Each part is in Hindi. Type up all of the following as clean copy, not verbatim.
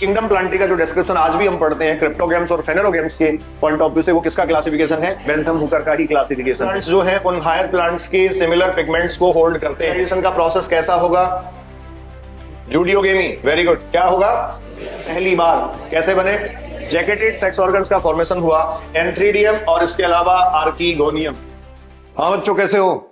किंगडम प्लांटी का जो डिस्क्रिप्शन आज भी हम पढ़ते हैं क्रिप्टोग्राम्स और फेनेरोग्राम्स के पॉइंट ऑफ व्यू से, वो किसका क्लासिफिकेशन है? बेंथम हुकर का ही क्लासिफिकेशन। प्लांट्स जो है उन हायर प्लांट्स के सिमिलर पिगमेंट्स को होल्ड करते हैं। एडिशन का प्रोसेस कैसा होगा? जूडियोगेमी। Very good. क्या होगा? पहली बार कैसे बने? जैकेटेड सेक्स ऑर्गन्स का फॉर्मेशन हुआ, एंथ्रीडियम और इसके अलावा आर्कीगोनियम। हाँ बच्चों, कैसे हो?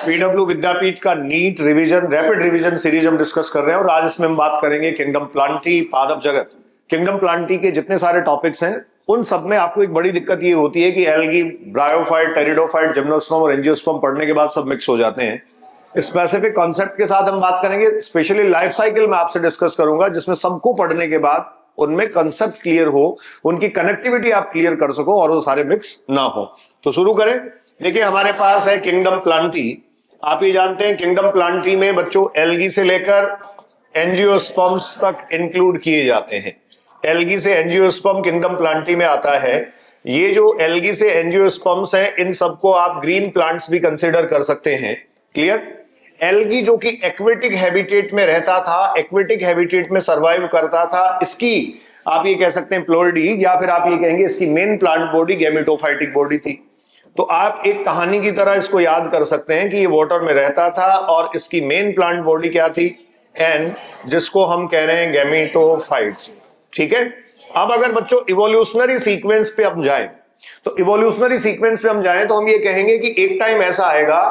पीडब्ल्यू विद्यापीठ का NEET revision, rapid revision series हम डिस्कस कर रहे हैं और आज इसमें हम बात करेंगे किंगडम प्लांटी, पादप जगत। किंगडम प्लांटी के जितने सारे टॉपिक्स हैं उन सब में आपको एक बड़ी दिक्कत ये होती है कि एल्गी, ब्रायोफाइट, टेरिडोफाइट, जिम्नोस्पर्म और एंजियोस्पर्म पढ़ने के बाद सब मिक्स हो जाते हैं। स्पेसिफिक कॉन्सेप्ट के साथ हम बात करेंगे, स्पेशली लाइफ साइकिल में आपसे डिस्कस करूंगा, जिसमें सबको पढ़ने के बाद उनमें कंसेप्ट क्लियर हो, उनकी कनेक्टिविटी आप क्लियर कर सको और वो सारे मिक्स ना हो। तो शुरू करें। देखिए, हमारे पास है किंगडम प्लांटी। आप ये जानते हैं किंगडम प्लांटी में बच्चों एल्गी से लेकर एंजियोस्पर्म्स तक इंक्लूड किए जाते हैं। एल्गी से एंजियोस्पर्म किंगडम प्लांटी में आता है। ये जो एल्गी से एंजियोस्पर्म्स हैं, इन सबको आप ग्रीन प्लांट्स भी कंसीडर कर सकते हैं। क्लियर? एल्गी जो कि एक्वेटिक हैबिटेट में रहता था, एक्वेटिक हैबिटेट में सर्वाइव करता था, इसकी आप ये कह सकते हैं प्लोइडी, या फिर आप ये कहेंगे इसकी main plant body gametophytic body थी। तो आप एक कहानी की तरह इसको याद कर सकते हैं कि ये वाटर में रहता था और इसकी मेन प्लांट बॉडी क्या थी? एन, जिसको हम कह रहे हैं गैमेटोफाइट। ठीक है? अब अगर बच्चों इवोल्यूशनरी सीक्वेंस पे हम जाएं, तो इवोल्यूशनरी सीक्वेंस पे हम जाएं तो हम ये कहेंगे कि एक टाइम ऐसा आएगा,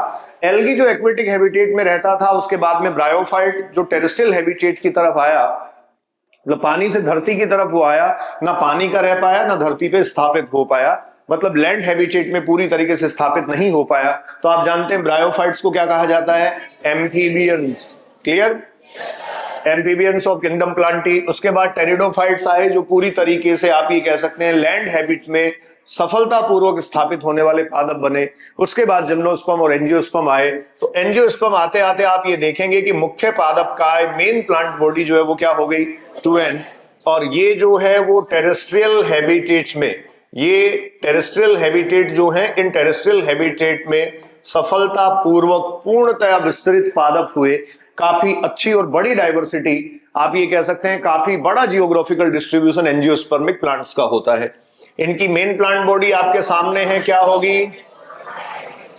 एल्गी जो एक्वेटिक हैबिटेट में रहता था, उसके बाद में ब्रायोफाइट जो टेरेस्ट्रियल हैबिटेट की तरफ आया, मतलब पानी से धरती की तरफ वो आया, ना पानी का रह पाया ना धरती पे स्थापित हो पाया, मतलब लैंड हैबिटेट में पूरी तरीके से स्थापित नहीं हो पाया। तो आप जानते हैं ब्रायोफाइट्स को क्या कहा जाता है? Amphibians. Clear? Amphibians of kingdom Plantae. उसके बाद टेरिडोफाइट्स आए, जो पूरी तरीके से आप ये कह सकते हैं लैंड हैबिट में सफलतापूर्वक स्थापित होने वाले पादप बने। उसके बाद जिम्नोस्पर्म और एंजियोस्पर्म आए। तो एंजियोस्पर्म आते आते आप ये देखेंगे कि मुख्य पादप का मेन प्लांट बॉडी जो है वो क्या हो गई? 2n। और ये जो है वो टेरेस्ट्रियल हैबिटेट्स में, ये टेरेस्ट्रियल हैबिटेट जो है, इन टेरेस्ट्रियल हैबिटेट में सफलतापूर्वक पूर्णतया विस्तृत पादप हुए। काफी अच्छी और बड़ी डाइवर्सिटी, आप ये कह सकते हैं काफी बड़ा जियोग्राफिकल डिस्ट्रीब्यूशन एंजियोस्पर्मिक प्लांट्स का होता है। इनकी मेन प्लांट बॉडी आपके सामने है, क्या होगी?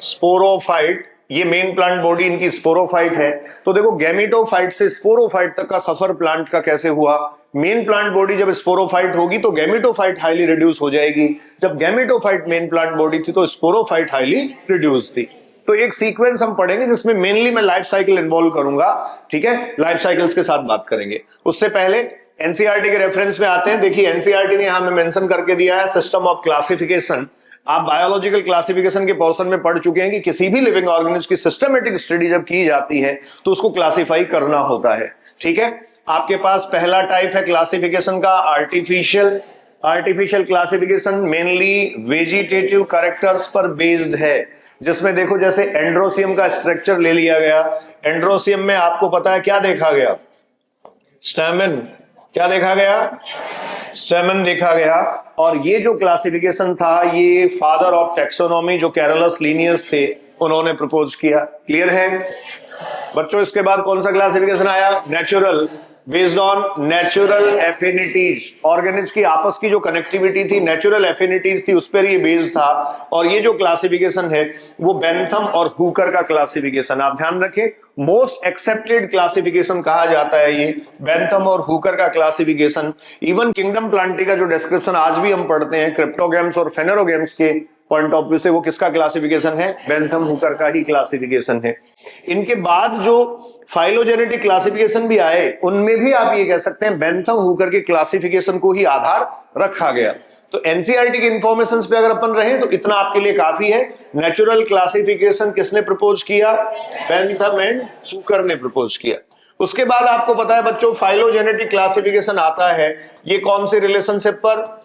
स्पोरोफाइट। ये मेन प्लांट बॉडी इनकी स्पोरोफाइट है। तो देखो, गैमेटोफाइट से स्पोरोफाइट तक का सफर प्लांट का कैसे हुआ? मेन प्लांट बॉडी जब स्पोरोफाइट होगी तो गैमेटोफाइट हाईली रिड्यूस हो जाएगी। जब गैमेटोफाइट मेन प्लांट बॉडी थी तो स्पोरोफाइट हाईली रिड्यूस थी। तो एक सीक्वेंस हम पढ़ेंगे जिसमें मेनली मैं लाइफ साइकिल इन्वॉल्व करूंगा। ठीक है? लाइफ साइकिल्स के साथ बात करेंगे। उससे पहले एनसीईआरटी के रेफरेंस में आते हैं। देखिए, एनसीईआरटी ने यहां में मेंशन करके दिया है सिस्टम ऑफ क्लासिफिकेशन। आप बायोलॉजिकल क्लासिफिकेशन के पोर्शन में पढ़ चुके हैं कि किसी भी लिविंग ऑर्गेनिज्म की सिस्टमेटिक स्टडी जब की जाती है तो उसको क्लासिफाई करना होता है। ठीक है? आपके पास पहला टाइप है क्लासिफिकेशन का artificial. Artificial classification mainly vegetative characters पर बेस्ड है, जिसमें देखो जैसे एंड्रोसियम का स्ट्रक्चर ले लिया गया। एंड्रोसियम में आपको पता है क्या देखा गया? स्टैमेन। क्या देखा गया? स्टैमेन देखा गया। और ये जो क्लासिफिकेशन था, ये फादर ऑफ टैक्सोनॉमी जो कैरोलस लिनियस थे, उन्होंने प्रपोज किया। क्लियर है बच्चों? इसके बाद कौन सा क्लासिफिकेशन आया? Natural, based on natural affinities. Organisms की आपस की जो कनेक्टिविटी थी, नेचुरल एफिनिटीज थी, उस पर ये बेस्ड था। और ये जो क्लासिफिकेशन है वो बेंथम और हुकर का क्लासिफिकेशन, आप ध्यान रखें, मोस्ट एक्सेप्टेड क्लासिफिकेशन कहा जाता है ये बेंथम और हुकर का क्लासिफिकेशन। इवन किंगडम प्लांटी का जो डिस्क्रिप्शन आज भी हम पढ़ते हैं क्रिप्टोग्राम्स और फेनेरोग्राम्स के पॉइंट ऑफ व्यू से, वो किसका क्लासिफिकेशन है? बेंथम हुकर का ही क्लासिफिकेशन है। इनके बाद जो फाइलोजेनेटिक क्लासिफिकेशन भी आए, उनमें भी आप ये कह सकते हैं बेंथम हुकर के क्लासिफिकेशन को ही आधार रखा गया। तो एनसीईआरटी के इंफॉर्मेशंस पे अगर अपन रहे तो इतना आपके लिए काफी है। नेचुरल क्लासिफिकेशन किसने प्रपोज किया? बेंथम एंड हुकर ने प्रपोज किया। उसके बाद आपको पता है बच्चों, फाइलोजेनेटिक क्लासिफिकेशन आता है। ये कौन से रिलेशनशिप पर?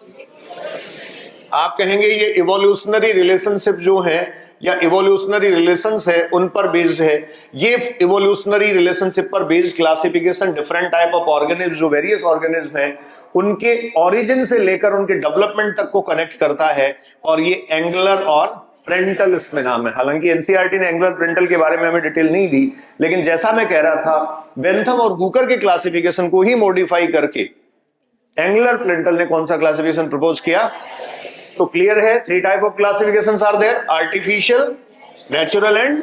आप कहेंगे ये इवोल्यूशनरी रिलेशनशिप जो है या इवोल्यूशनरी रिलेशंस है उन पर बेस्ड है। ये इवोल्यूशनरी रिलेशनशिप पर based classification different type of organism, जो वेरियस ऑर्गेनिज्म है, उनके ओरिजिन से लेकर उनके डेवलपमेंट तक को कनेक्ट करता है। और ये एंगुलर और प्रेंटल इसमें नाम है। हालांकि एनसीईआरटी ने एंगुलर प्रेंटल के बारे में हमें डिटेल नहीं दी, लेकिन जैसा मैं कह रहा था, बेंथम और हुकर के क्लासिफिकेशन को ही मॉडिफाई करके एंगुलर प्रेंटल ने कौन सा क्लासिफिकेशन प्रपोज किया? तो क्लियर है, 3 type of classifications are there, artificial, natural and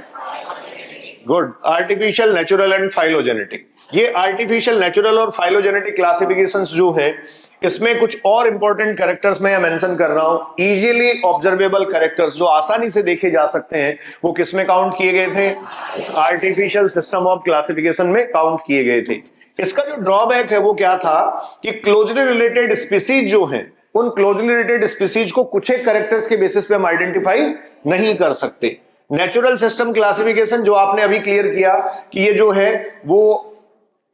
good, artificial, natural and phylogenetic. ये आर्टिफिशियल, नेचुरल और फाइलोजेनेटिक क्लासिफिकेशंस जो है, इसमें कुछ और इंपॉर्टेंट कैरेक्टर्स मैं मेंशन कर रहा हूं। इजीली ऑब्जर्वेबल कैरेक्टर्स जो आसानी से देखे जा सकते हैं, वो किस में काउंट किए गए थे? आर्टिफिशियल सिस्टम ऑफ क्लासिफिकेशन में काउंट किए गए थे। इसका जो ड्रॉबैक है वो क्या था कि क्लोजली रिलेटेड स्पीसीज जो हैं, उन क्लोजली रिलेटेड स्पीसीज को कुछ एक कैरेक्टर्स के बेसिस पे हम आइडेंटिफाई नहीं कर सकते। नेचुरल सिस्टम क्लासिफिकेशन जो आपने अभी क्लियर किया कि ये जो है वो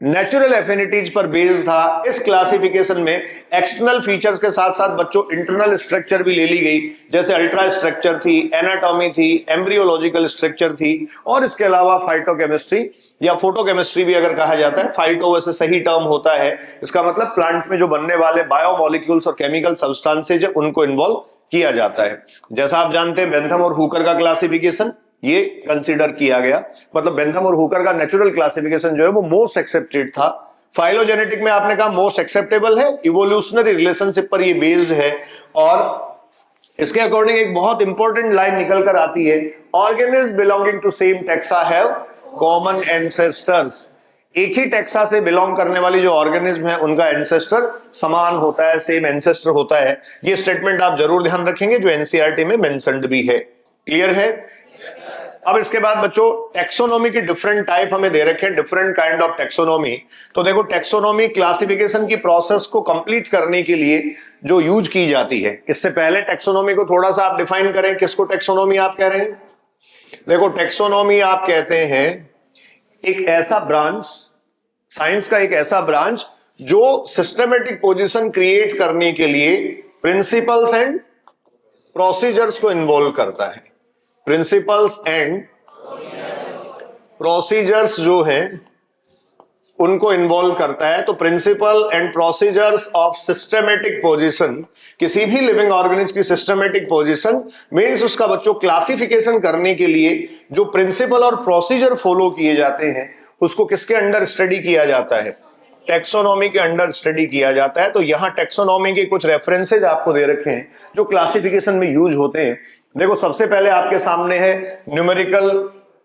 नेचुरल एफिनिटीज पर बेस्ड था, इस क्लासिफिकेशन में एक्सटर्नल फीचर्स के साथ साथ बच्चों इंटरनल स्ट्रक्चर भी ले ली गई, जैसे अल्ट्रा स्ट्रक्चर थी, एनाटॉमी थी, एम्ब्रियोलॉजिकल स्ट्रक्चर थी, और इसके अलावा फाइटोकेमिस्ट्री या फोटोकेमिस्ट्री भी अगर कहा जाता है, फाइटो वैसे सही टर्म होता है, इसका मतलब प्लांट में जो बनने वाले बायोमोलिक्यूल्स और केमिकल सब्सटेंसेज है उनको इन्वॉल्व किया जाता है। जैसा आप जानते हैं बेंथम और हुकर का क्लासिफिकेशन ये कंसीडर किया गया, मतलब बेंथम और हुकर का नेचुरल क्लासिफिकेशन जो है वो मोस्ट एक्सेप्टेड था। फाइलोजेनेटिक में आपने कहा मोस्ट एक्सेप्टेबल है, इवोल्यूशनरी रिलेशनशिप पर ये बेस्ड है, और इसके अकॉर्डिंग एक बहुत इंपॉर्टेंट लाइन निकल कर आती है, organism belonging to same taxa have common ancestors. एक ही टेक्सा से बिलोंग करने वाली जो ऑर्गेनिज्म है उनका एंसेस्टर समान होता है, सेम एंसेस्टर होता है। ये स्टेटमेंट आप जरूर ध्यान रखेंगे जो एनसीईआरटी में मेंशन्ड भी है। क्लियर है? अब इसके बाद बच्चों टेक्सोनॉमी की डिफरेंट टाइप हमें दे रखे हैं, डिफरेंट काइंड ऑफ टेक्सोनॉमी। तो देखो टेक्सोनॉमी क्लासिफिकेशन की प्रोसेस को कंप्लीट करने के लिए जो यूज की जाती है। इससे पहले टेक्सोनॉमी को थोड़ा सा आप डिफाइन करें, किसको टेक्सोनॉमी आप कह रहे हैं? देखो टेक्सोनॉमी आप कहते हैं एक ऐसा ब्रांच, साइंस का एक ऐसा ब्रांच जो सिस्टमेटिक पोजीशन क्रिएट करने के लिए प्रिंसिपल्स एंड प्रोसीजर्स को इन्वॉल्व करता है। प्रिंसिपल्स एंड प्रोसीजर्स जो हैं उनको इन्वॉल्व करता है। तो principle and procedures of systematic position, किसी भी लिविंग ऑर्गेनिज्म की सिस्टमेटिक पोजीशन मींस उसका बच्चों क्लासिफिकेशन करने के लिए जो प्रिंसिपल और प्रोसीजर फॉलो किए जाते हैं उसको किसके अंडर स्टडी किया जाता है? टेक्सोनॉमी के अंडर स्टडी किया जाता है। तो यहां टेक्सोनॉमी के कुछ रेफरेंसेज आपको दे रखे हैं जो क्लासिफिकेशन में यूज होते हैं। देखो सबसे पहले आपके सामने है न्यूमेरिकल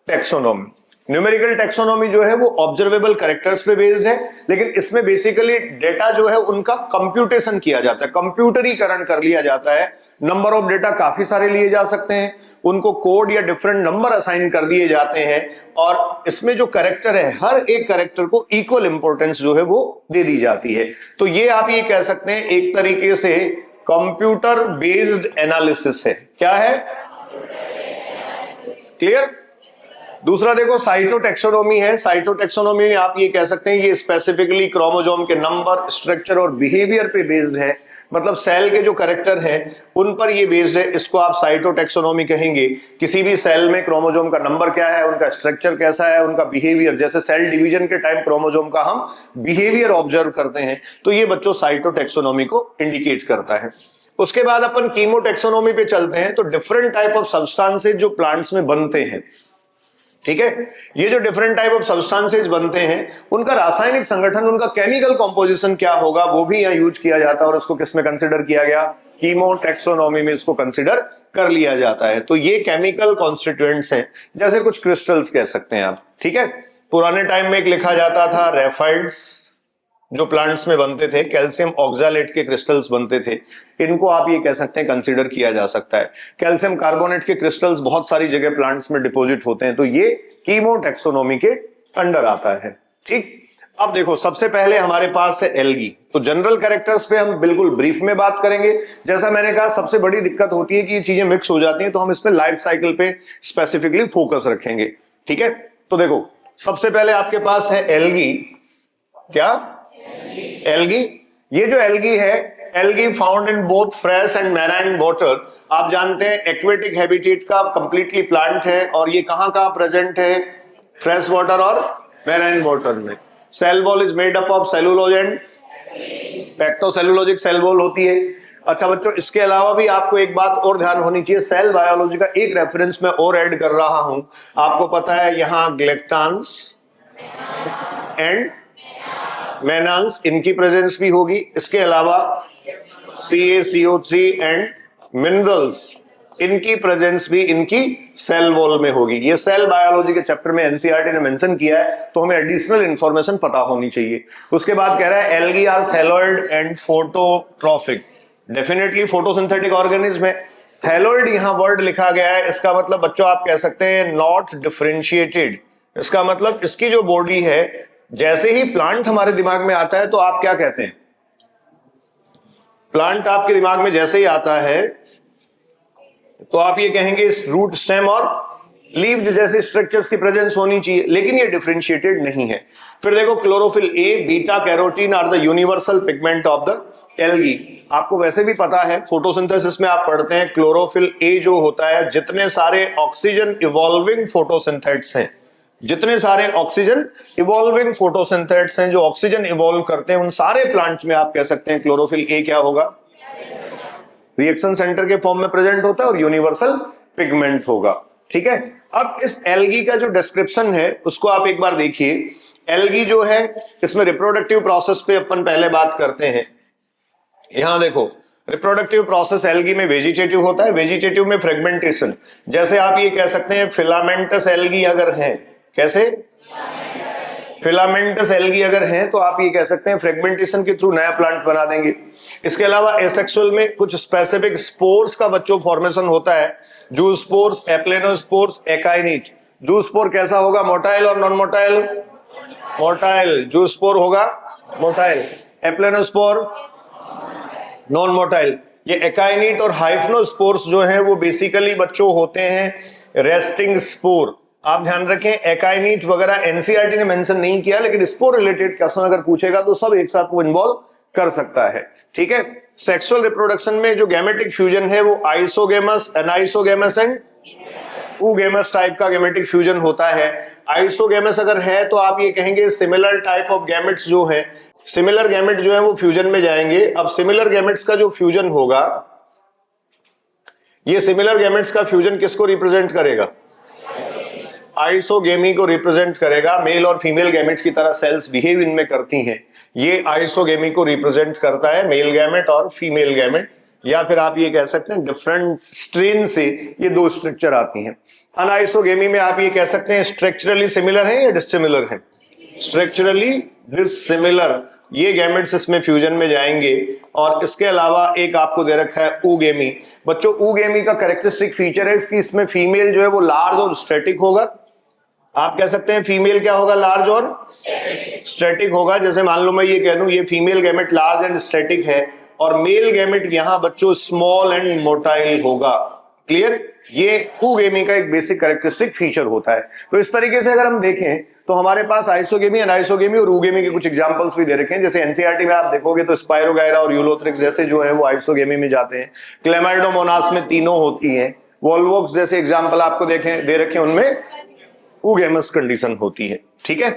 टेक्सोनॉमी। न्यूमेरिकल टेक्सोनॉमी जो है वो ऑब्जर्वेबल कैरेक्टर्स पे बेस्ड है, लेकिन इसमें बेसिकली डेटा जो है उनका कंप्यूटेशन किया जाता है, कंप्यूटरीकरण कर लिया जाता है। नंबर ऑफ डेटा काफी सारे लिए जा सकते हैं, उनको कोड या डिफरेंट नंबर असाइन कर दिए जाते हैं, और इसमें जो कैरेक्टर है हर एक कैरेक्टर को इक्वल इंपॉर्टेंस जो है वो दे दी जाती है। तो ये आप ये कह सकते हैं एक तरीके से कंप्यूटर बेस्ड एनालिसिस है। क्या है? क्लियर? दूसरा देखो साइटोटेक्सोनॉमी है। साइटोटेक्सोनॉमी में आप ये कह सकते हैं ये स्पेसिफिकली क्रोमोसोम के नंबर, स्ट्रक्चर और बिहेवियर पे बेस्ड है, मतलब सेल के जो कैरेक्टर हैं उन पर ये बेस्ड है। इसको आप साइटोटेक्सोनॉमी कहेंगे। किसी भी सेल में क्रोमोसोम का नंबर क्या है, उनका स्ट्रक्चर कैसा है, उनका बिहेवियर, जैसे सेल डिवीजन के टाइम क्रोमोसोम का हम बिहेवियर ऑब्जर्व करते हैं, तो ये बच्चों साइटोटेक्सोनॉमी को इंडिकेट करता है। उसके बाद अपन कीमोटेक्सोनॉमी पे चलते हैं। तो डिफरेंट टाइप ऑफ सब्सटेंसेज जो प्लांट्स में बनते हैं, ठीक है, ये जो डिफरेंट टाइप ऑफ सब्सटेंसेज बनते हैं उनका रासायनिक संगठन, उनका केमिकल कंपोजिशन क्या होगा वो भी यहाँ यूज किया जाता है, और उसको किसमें कंसिडर किया गया? कीमोटेक्सोनॉमी में इसको कंसिडर कर लिया जाता है। तो ये केमिकल कॉन्स्टिट्यूएंट्स हैं, जैसे कुछ क्रिस्टल्स कह सकते हैं आप, ठीक है। पुराने टाइम में एक लिखा जाता था रेफाइड्स, जो प्लांट्स में बनते थे, कैल्शियम ऑक्सैलेट के क्रिस्टल्स बनते थे, इनको आप ये कह सकते हैं कंसीडर किया जा सकता है। कैल्शियम कार्बोनेट के क्रिस्टल्स बहुत सारी जगह प्लांट्स में डिपॉजिट होते हैं, तो ये कीमोटेक्सोनॉमी के अंडर आता है, ठीक। अब देखो सबसे पहले हमारे पास है एल्गी। तो जनरल कैरेक्टर्स पे हम बिल्कुल ब्रीफ में बात करेंगे। जैसा मैंने कहा सबसे बड़ी दिक्कत होती है कि ये चीजें मिक्स हो जाती हैं, तो हम इसमें लाइफ साइकिल पे स्पेसिफिकली फोकस रखेंगे, ठीक है। तो देखो सबसे पहले आपके पास है एल्गी। क्या? एल्गी। ये जो एल्गी है, algae found in both fresh and marine water. आप जानते हैं एक्वेटिक हैबिटेट का कंप्लीटली प्लांट है, और ये कहां कहां प्रेजेंट है? फ्रेश वाटर और मैराइन वाटर में। Cell wall is made up of cellulose and pectocellulosic cell wall होती है। अच्छा बच्चों, इसके अलावा भी आपको एक बात और ध्यान होनी चाहिए, सेल बायोलॉजी का एक रेफरेंस मैं और ऐड कर रहा हूं। आपको पता है यहां ग्लेक्टान्स एंड मेनान्स, इनकी प्रेजेंस भी होगी। इसके अलावा CaCO3 एंड मिनरल्स, इनकी प्रेजेंस भी इनकी सेल वॉल में होगी। ये सेल बायोलॉजी के चैप्टर में एनसीईआरटी ने मेंशन किया है, तो हमें एडिशनल इंफॉर्मेशन पता होनी चाहिए। उसके बाद कह रहा है algae are thalloid and phototrophic, definitely photosynthetic organism है। थैलॉइड यहां वर्ड लिखा गया है, इसका मतलब बच्चों आप कह सकते हैं नॉट डिफरेंशिएटेड। इसका मतलब इसकी जो बॉडी है, जैसे ही प्लांट हमारे दिमाग में आता है तो आप क्या कहते हैं, प्लांट आपके दिमाग में जैसे ही आता है तो आप ये कहेंगे इस रूट, स्टेम और लीव्स जैसे स्ट्रक्चर्स की प्रेजेंस होनी चाहिए, लेकिन ये डिफरेंशिएटेड नहीं है। फिर देखो chlorophyll a, beta carotene are the universal pigment of the algae. आपको वैसे भी पता है फोटोसिंथेसिस में आप पढ़ते हैं क्लोरोफिल ए जो होता है, जितने सारे ऑक्सीजन इवॉल्विंग फोटोसिंथेट्स हैं, जितने सारे ऑक्सीजन इवॉल्विंग फोटोसिंथेट्स हैं जो ऑक्सीजन इवॉल्व करते हैं, उन सारे प्लांट्स में आप कह सकते हैं क्लोरोफिल ए क्या होगा, रिएक्शन सेंटर के फॉर्म में प्रेजेंट होता है और यूनिवर्सल पिगमेंट होगा। ठीक है, अब इस एल्गी का जो डिस्क्रिप्शन है उसको आप एक बार देखिए। एल्गी जो है, इसमें रिप्रोडक्टिव प्रोसेस पे अपन पहले बात करते हैं। यहां देखो रिप्रोडक्टिव प्रोसेस एल्गी में वेजिटेटिव होता है, वेजिटेटिव में फ्रेगमेंटेशन। जैसे आप ये कह सकते हैं फिलामेंटस एल्गी अगर है, कैसे फिलामेंटस एल्गी अगर हैं तो आप ये कह सकते हैं फ्रेगमेंटेशन के थ्रू नया प्लांट बना देंगे। इसके अलावा एसेक्सुअल में कुछ स्पेसिफिक स्पोर्स का बच्चों फॉर्मेशन होता है, जूस्पोर्स, एप्लेनोस्पोर्स, एकाइनिट। जूस्पोर कैसा होगा, मोटाइल और नॉन मोटाइल, मोटाइल। जूस्पोर होगा मोटाइल, एप्लेनोस्पोर नॉन मोटाइल। ये एकाइनिट और हाइफनोस्पोर्स जो हैं वो बेसिकली बच्चों होते हैं रेस्टिंग स्पोर। आप ध्यान रखें, एकाइनिट वगैरह एनसीईआरटी ने मेंशन नहीं किया, लेकिन स्पोर रिलेटेड क्वेश्चन अगर पूछेगा तो सब एक साथ वो इन्वॉल्व कर सकता है। ठीक है, सेक्सुअल रिप्रोडक्शन में जो गैमेटिक फ्यूजन है वो isogamous, anisogamous and oogamous type का गैमेटिक फ्यूजन होता है। आइसोगेमस अगर है तो आप ये कहेंगे सिमिलर टाइप ऑफ गैमेट्स जो है, सिमिलर गैमेट जो है वो फ्यूजन में जाएंगे। अब सिमिलर गैमेट्स का जो फ्यूजन होगा, ये सिमिलर गैमेट्स का फ्यूजन किसको रिप्रेजेंट करेगा, आइसोगेमी को रिप्रेजेंट करेगा। मेल और फीमेल गैमेट की तरह सेल्स बिहेव इनमें करती हैं, ये आइसोगेमी को रिप्रेजेंट करता है, मेल गैमेट और फीमेल गैमेट। या फिर आप ये कह सकते हैं डिफरेंट स्ट्रेन से ये दो स्ट्रक्चर आती हैं। अनआइसोगेमी में आप ये कह सकते हैं स्ट्रक्चरली सिमिलर है या डिसिमिलर है, स्ट्रक्चरली डिसिमिलर, ये गैमेट्स इसमें फ्यूजन में जाएंगे। और इसके अलावा एक आपको दे रखा है ऊगेमी। बच्चों ऊगेमी का कैरेक्टरिस्टिक फीचर है इसकी, इसमें फीमेल जो है वो लार्ज और स्टैटिक होगा। आप कह सकते हैं फीमेल क्या होगा, लार्ज और स्टैटिक होगा। जैसे मान लो मैं ये कह दूं ये female gamete large and static है और मेल गैमेट यहां बच्चों स्मॉल एंड मोटाइल होगा। क्लियर, ये ऊगेमी का एक बेसिक कैरेक्टरिस्टिक फीचर होता है। तो इस तरीके से अगर हम देखें तो हमारे पास आइसोगेमी, अनाइसोगेमी और ऊगेमी के कुछ एग्जांपल्स भी दे रखे हैं। जैसे एनसीईआरटी में आप देखोगे तो स्पाइरोगायरा और यूलोथ्रिक्स जैसे जो है वो आइसोगेमी में जाते हैं। क्लेमाइडोमोनास में तीनों होती हैं। वोल्वोक्स जैसे एग्जांपल आपको देखें दे रखे, उनमें ऊगेमस कंडीशन होती है। ठीक है,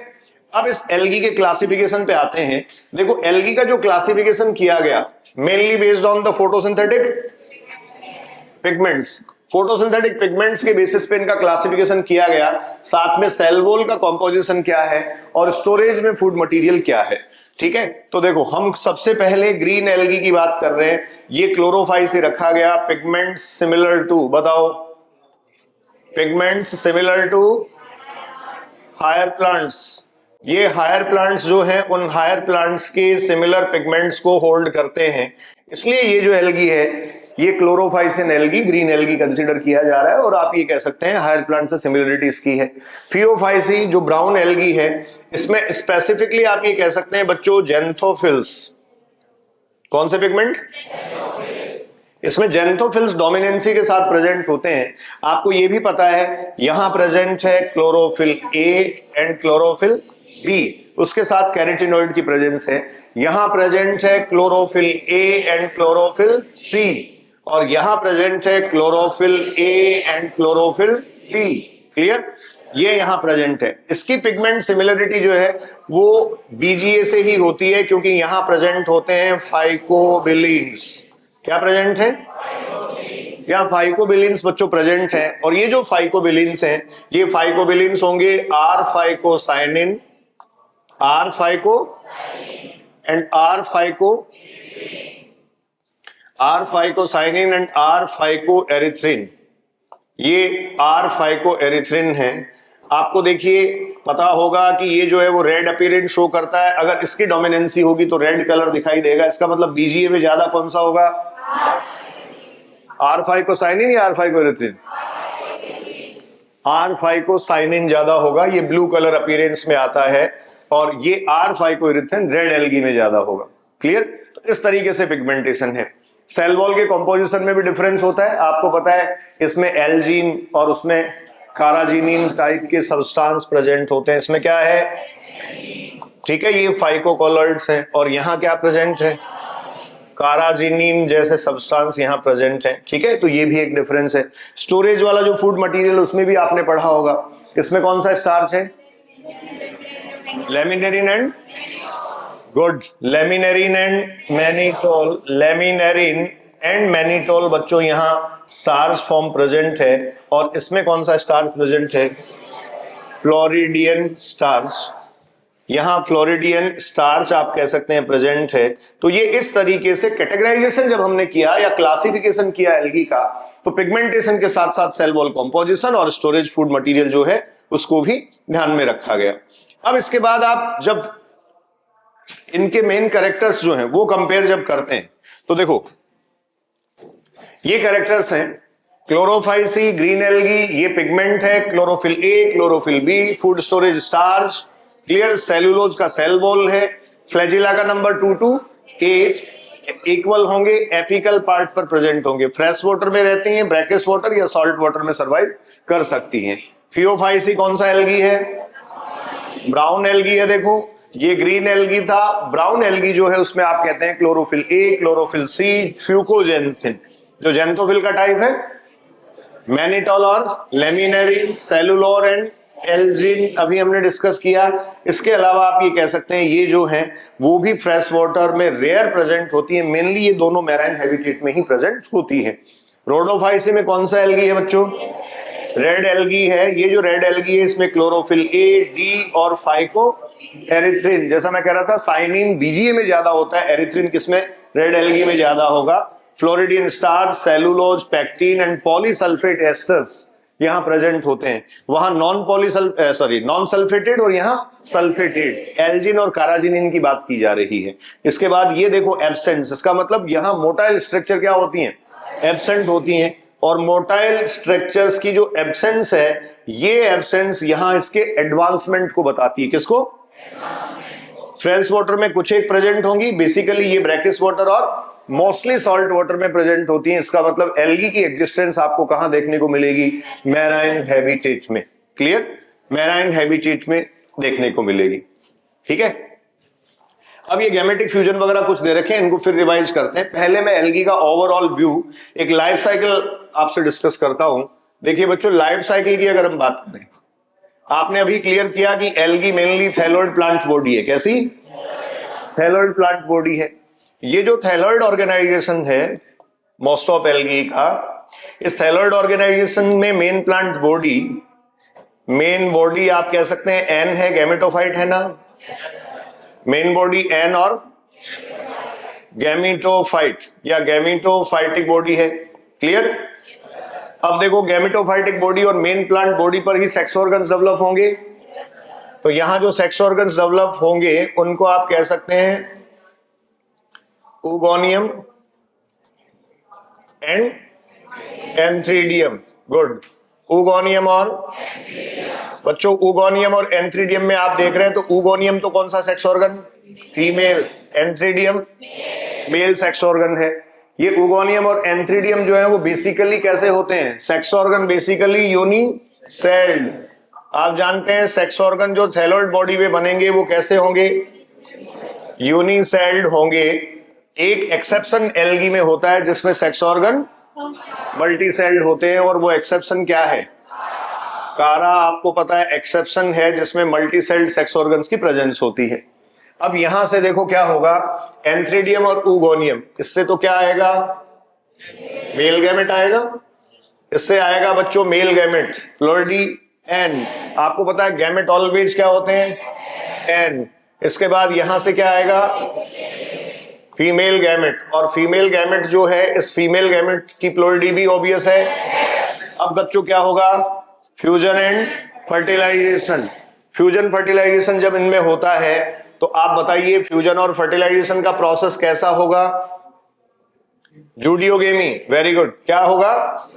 अब इस एल्गी के क्लासिफिकेशन पे आते हैं। देखो एल्गी का जो क्लासिफिकेशन किया गया mainly based on the photosynthetic pigments, photosynthetic pigments के बेसिस पे इनका क्लासिफिकेशन किया गया। साथ में सेल वॉल का कॉम्पोजिशन क्या है और स्टोरेज में फूड मटेरियल क्या है। ठीक है, तो देखो हम सबसे पहले ग्रीन एल्गी की बात कर रहे हैं। ये क्लोरोफाइल से रखा गया, पिगमेंट्स सिमिलर टू, बताओ pigments similar to higher plants. ये हायर प्लांट्स जो हैं उन हायर प्लांट्स के सिमिलर पिगमेंट्स को होल्ड करते हैं, इसलिए ये जो एल्गी है ये chlorophycean algae, green algae consider किया जा रहा है। और आप ये कह सकते हैं हायर प्लांट से सिमिलरिटी इसकी है। फियोफाइसी जो ब्राउन एल्गी है, इसमें स्पेसिफिकली आप ये कह सकते हैं बच्चों जेंथोफिल्स। कौन से पिगमेंट, इसमें जेंथोफिल्स डोमिनेंसी के साथ प्रेजेंट होते हैं। आपको ये भी पता है यहां प्रेजेंट है chlorophyll a and chlorophyll b, उसके साथ कैरोटिनॉइड की प्रेजेंस है। यहां प्रेजेंट है chlorophyll a and chlorophyll c और यहां प्रेजेंट है chlorophyll a and chlorophyll d. Clear, ये यहां प्रेजेंट है। इसकी पिगमेंट सिमिलरिटी जो है वो बीजीए से ही होती है, क्योंकि यहां प्रेजेंट होते हैं फाइकोबिलीन्स। क्या प्रेजेंट है? या फाइकोबिलिन्स बच्चों प्रेजेंट हैं, और ये जो फाइकोबिलिन्स हैं ये फाइकोबिलिन्स होंगे R phycocyanin, R phyco and R phycocyanin and R phycoerythrin. ये आर फाइको एरिथ्रिन है। आपको देखिए पता होगा कि ये जो है वो रेड अपीयरेंस शो करता है। अगर इसकी डोमिनेंसी होगी तो रेड कलर दिखाई देगा। इसका मतलब बीजीए में ज्यादा कौन सा होगा? आर फाइकोसाइनिन या R phycoerythrin? R phycocyanin ज्यादा होगा, ये ब्लू कलर अपीयरेंस में आता है, और ये R phycoerythrin red algae में ज्यादा होगा। क्लियर? तो इस तरीके से पिगमेंटेशन है। सेल वॉल के कॉम्पोजिशन में भी डिफरेंस होता है। आपको पता है इसमें एल्जीन और उसमें काराजिनिन टाइप के सब्सटेंस प्रेजेंट होते हैं। इसमें क्या है? ठीक है, ये फाइकोकोलॉइड्स हैं, और यहाँ क्या प्रेजेंट है? काराजिनिन जैसे सब्सटेंस यहाँ प्रेजेंट है। ठीक है, तो ये भी एक डिफरेंस है। स्टोरेज वाला जो फूड मटेरियल उसमें भी आपने पढ़ा होगा, इसमें कौन सा स्टार्च है? Laminarin and good, laminarin and mannitol, laminarin and mannitol बच्चों यहाँ स्टार्च फॉर्म प्रेजेंट है, और इसमें कौन सा स्टार्च प्रेजेंट है? Floridean starch. यहाँ फ्लोरिडियन स्टार्च आप कह सकते हैं प्रेजेंट है। तो ये इस तरीके से कैटेगराइजेशन जब हमने किया या क्लासिफिकेशन किया एल्गी का, तो पिगमेंटेशन के साथ साथ सेल वॉल कॉम्पोजिशन और स्टोरेज फूड मटेरियल जो है उसको भी ध्यान में रखा गया। अब इसके बाद आप जब इनके मेन कैरेक्टर्स जो हैं वो कंपेयर जब करते हैं तो देखो ये कैरेक्टर्स हैं। क्लोरोफाइसी ग्रीन एल्गी, ये पिगमेंट है। Chlorophyll A, chlorophyll B, food storage starch. Clear? Cellulose का सेल वॉल है। फ्लैजिला का नंबर 2 to 8 इक्वल होंगे, एपिकल पार्ट पर प्रेजेंट होंगे। फ्रेश वाटर में रहती हैं, ब्रैकिश वाटर या सॉल्ट वाटर में सर्वाइव कर सकती हैं। फियोफाइसी कौन सा एल्गी है? ब्राउन एल्गी है। देखो ये ग्रीन एल्गी था, ब्राउन एल्गी जो है उसमें आप कहते हैं chlorophyll A, chlorophyll C, fucoxanthin जो जेंथोफिल का टाइप है, मैनिटोल और लेमिनेरिन, सेलुलोर एंड एल्जीन अभी हमने डिस्कस किया। इसके अलावा आप ये कह सकते हैं ये जो है वो भी फ्रेश वाटर में रेयर प्रेजेंट होती है। मेनली ये दोनों मैराइन हैबिटेट में ही प्रेजेंट होती है। रोडोफाइसी में कौन सा एल्गी है बच्चों? रेड एल्गी है। ये जो रेड एल्गी है इसमें क्लोरोफिल ए, डी और फाइको एरिथ्रिन, जैसा मैं कह रहा था साइनिन बीजीए में ज्यादा होता है, एरिथ्रिन किसमें? रेड एल्गी में ज्यादा होगा। Floridean starch, cellulose, pectin and polysulphate asters यहां प्रेजेंट होते हैं। वहां नॉन सल्फेटेड और यहां सल्फेटेड एल्जिन और काराजिनिन की बात की जा रही है। इसके बाद ये देखो एब्सेंट्स, इसका मतलब यहां मोटाइल स्ट्रक्चर क्या होती हैं? एब्सेंट होती हैं। और मोटाइल स्ट्रक्चर्स की जो एब्सेंस है, ये एब्सेंस यहां इसके एडवांसमेंट को बताती है। किसको? फ्रेश वाटर में कुछ एक प्रेजेंट होंगी, बेसिकली ये ब्रैकिश वाटर और मोस्टली सॉल्ट वाटर में प्रेजेंट होती हैं। इसका मतलब एल्गी की एग्जिस्टेंस आपको कहां देखने को मिलेगी? मैराइन हैबिटेट में। क्लियर? मैराइन हैबिटेट में देखने को मिलेगी। ठीक है, अब ये गैमेटिक फ्यूजन वगैरह कुछ दे रखे हैं, इनको फिर रिवाइज करते हैं। पहले मैं एल्गी का ओवरऑल व्यू, एक लाइफ साइकिल आपसे डिस्कस करता हूं। देखिए बच्चों, लाइफ साइकिल की अगर हम बात करें, आपने अभी क्लियर किया कि algae mainly thalloid plant body है। कैसी? थैलोइड प्लांट बॉडी है। ये जो थैलोइड ऑर्गेनाइजेशन है मोस्ट ऑफ एल्गी का, इस थैलोइड ऑर्गेनाइजेशन में main plant body, main body आप कह सकते हैं एन है, गैमेटोफाइट है ना, मेन बॉडी एन और गैमेटोफाइट या गैमेटोफाइटिक बॉडी है। क्लियर? अब देखो गैमेटोफाइटिक बॉडी और मेन प्लांट बॉडी पर ही सेक्स ऑर्गन्स डेवलप होंगे। तो यहां जो सेक्स ऑर्गन्स डेवलप होंगे उनको आप कह सकते हैं oogonium and antheridium. Good, oogonium और बच्चों ओगोनियम और एंथ्रीडियम में आप देख रहे हैं, तो ओगोनियम तो कौन सा sex organ? Female. Antheridium male sex organ है। ये ओगोनियम और एंथ्रीडियम जो है वो बेसिकली कैसे होते हैं? Sex organ basically unicelled. आप जानते हैं सेक्स ऑर्गन जो थैलोइड बॉडी में बनेंगे वो कैसे होंगे? यूनिसेल्ड होंगे। एक एक्सेप्शन एल्गी में होता है जिसमें सेक्स ऑर्गन मल्टीसेल्ड होते हैं, और वो एक्सेप्शन क्या है? कारा आपको पता है एक्सेप्शन है जिसमें मल्टीसेल्ड सेक्स ऑर्गन्स की प्रेजेंस होती है। अब यहां से देखो क्या होगा, एंथ्रीडियम और ओगोनियम, इससे तो क्या आएगा? मेल गैमेट आएगा, इससे आएगा बच्चों मेल गैमेट प्लूरिडी एन। आपको पता है गैमेट ऑलवेज क्या होते हैं, एन। इसके बाद यहां से क्या आएगा, फीमेल गैमेट, और फीमेल गैमेट जो है इस फीमेल गैमेट की प्लूरिडी भी ऑब्वियस है। अब बच्चों क्या होगा, fusion and fertilization. Fusion fertilization जब इनमें होता है तो आप बताइए फ्यूजन और फर्टिलाइजेशन का प्रोसेस कैसा होगा, जूडियोगेमी। वेरी गुड, क्या होगा,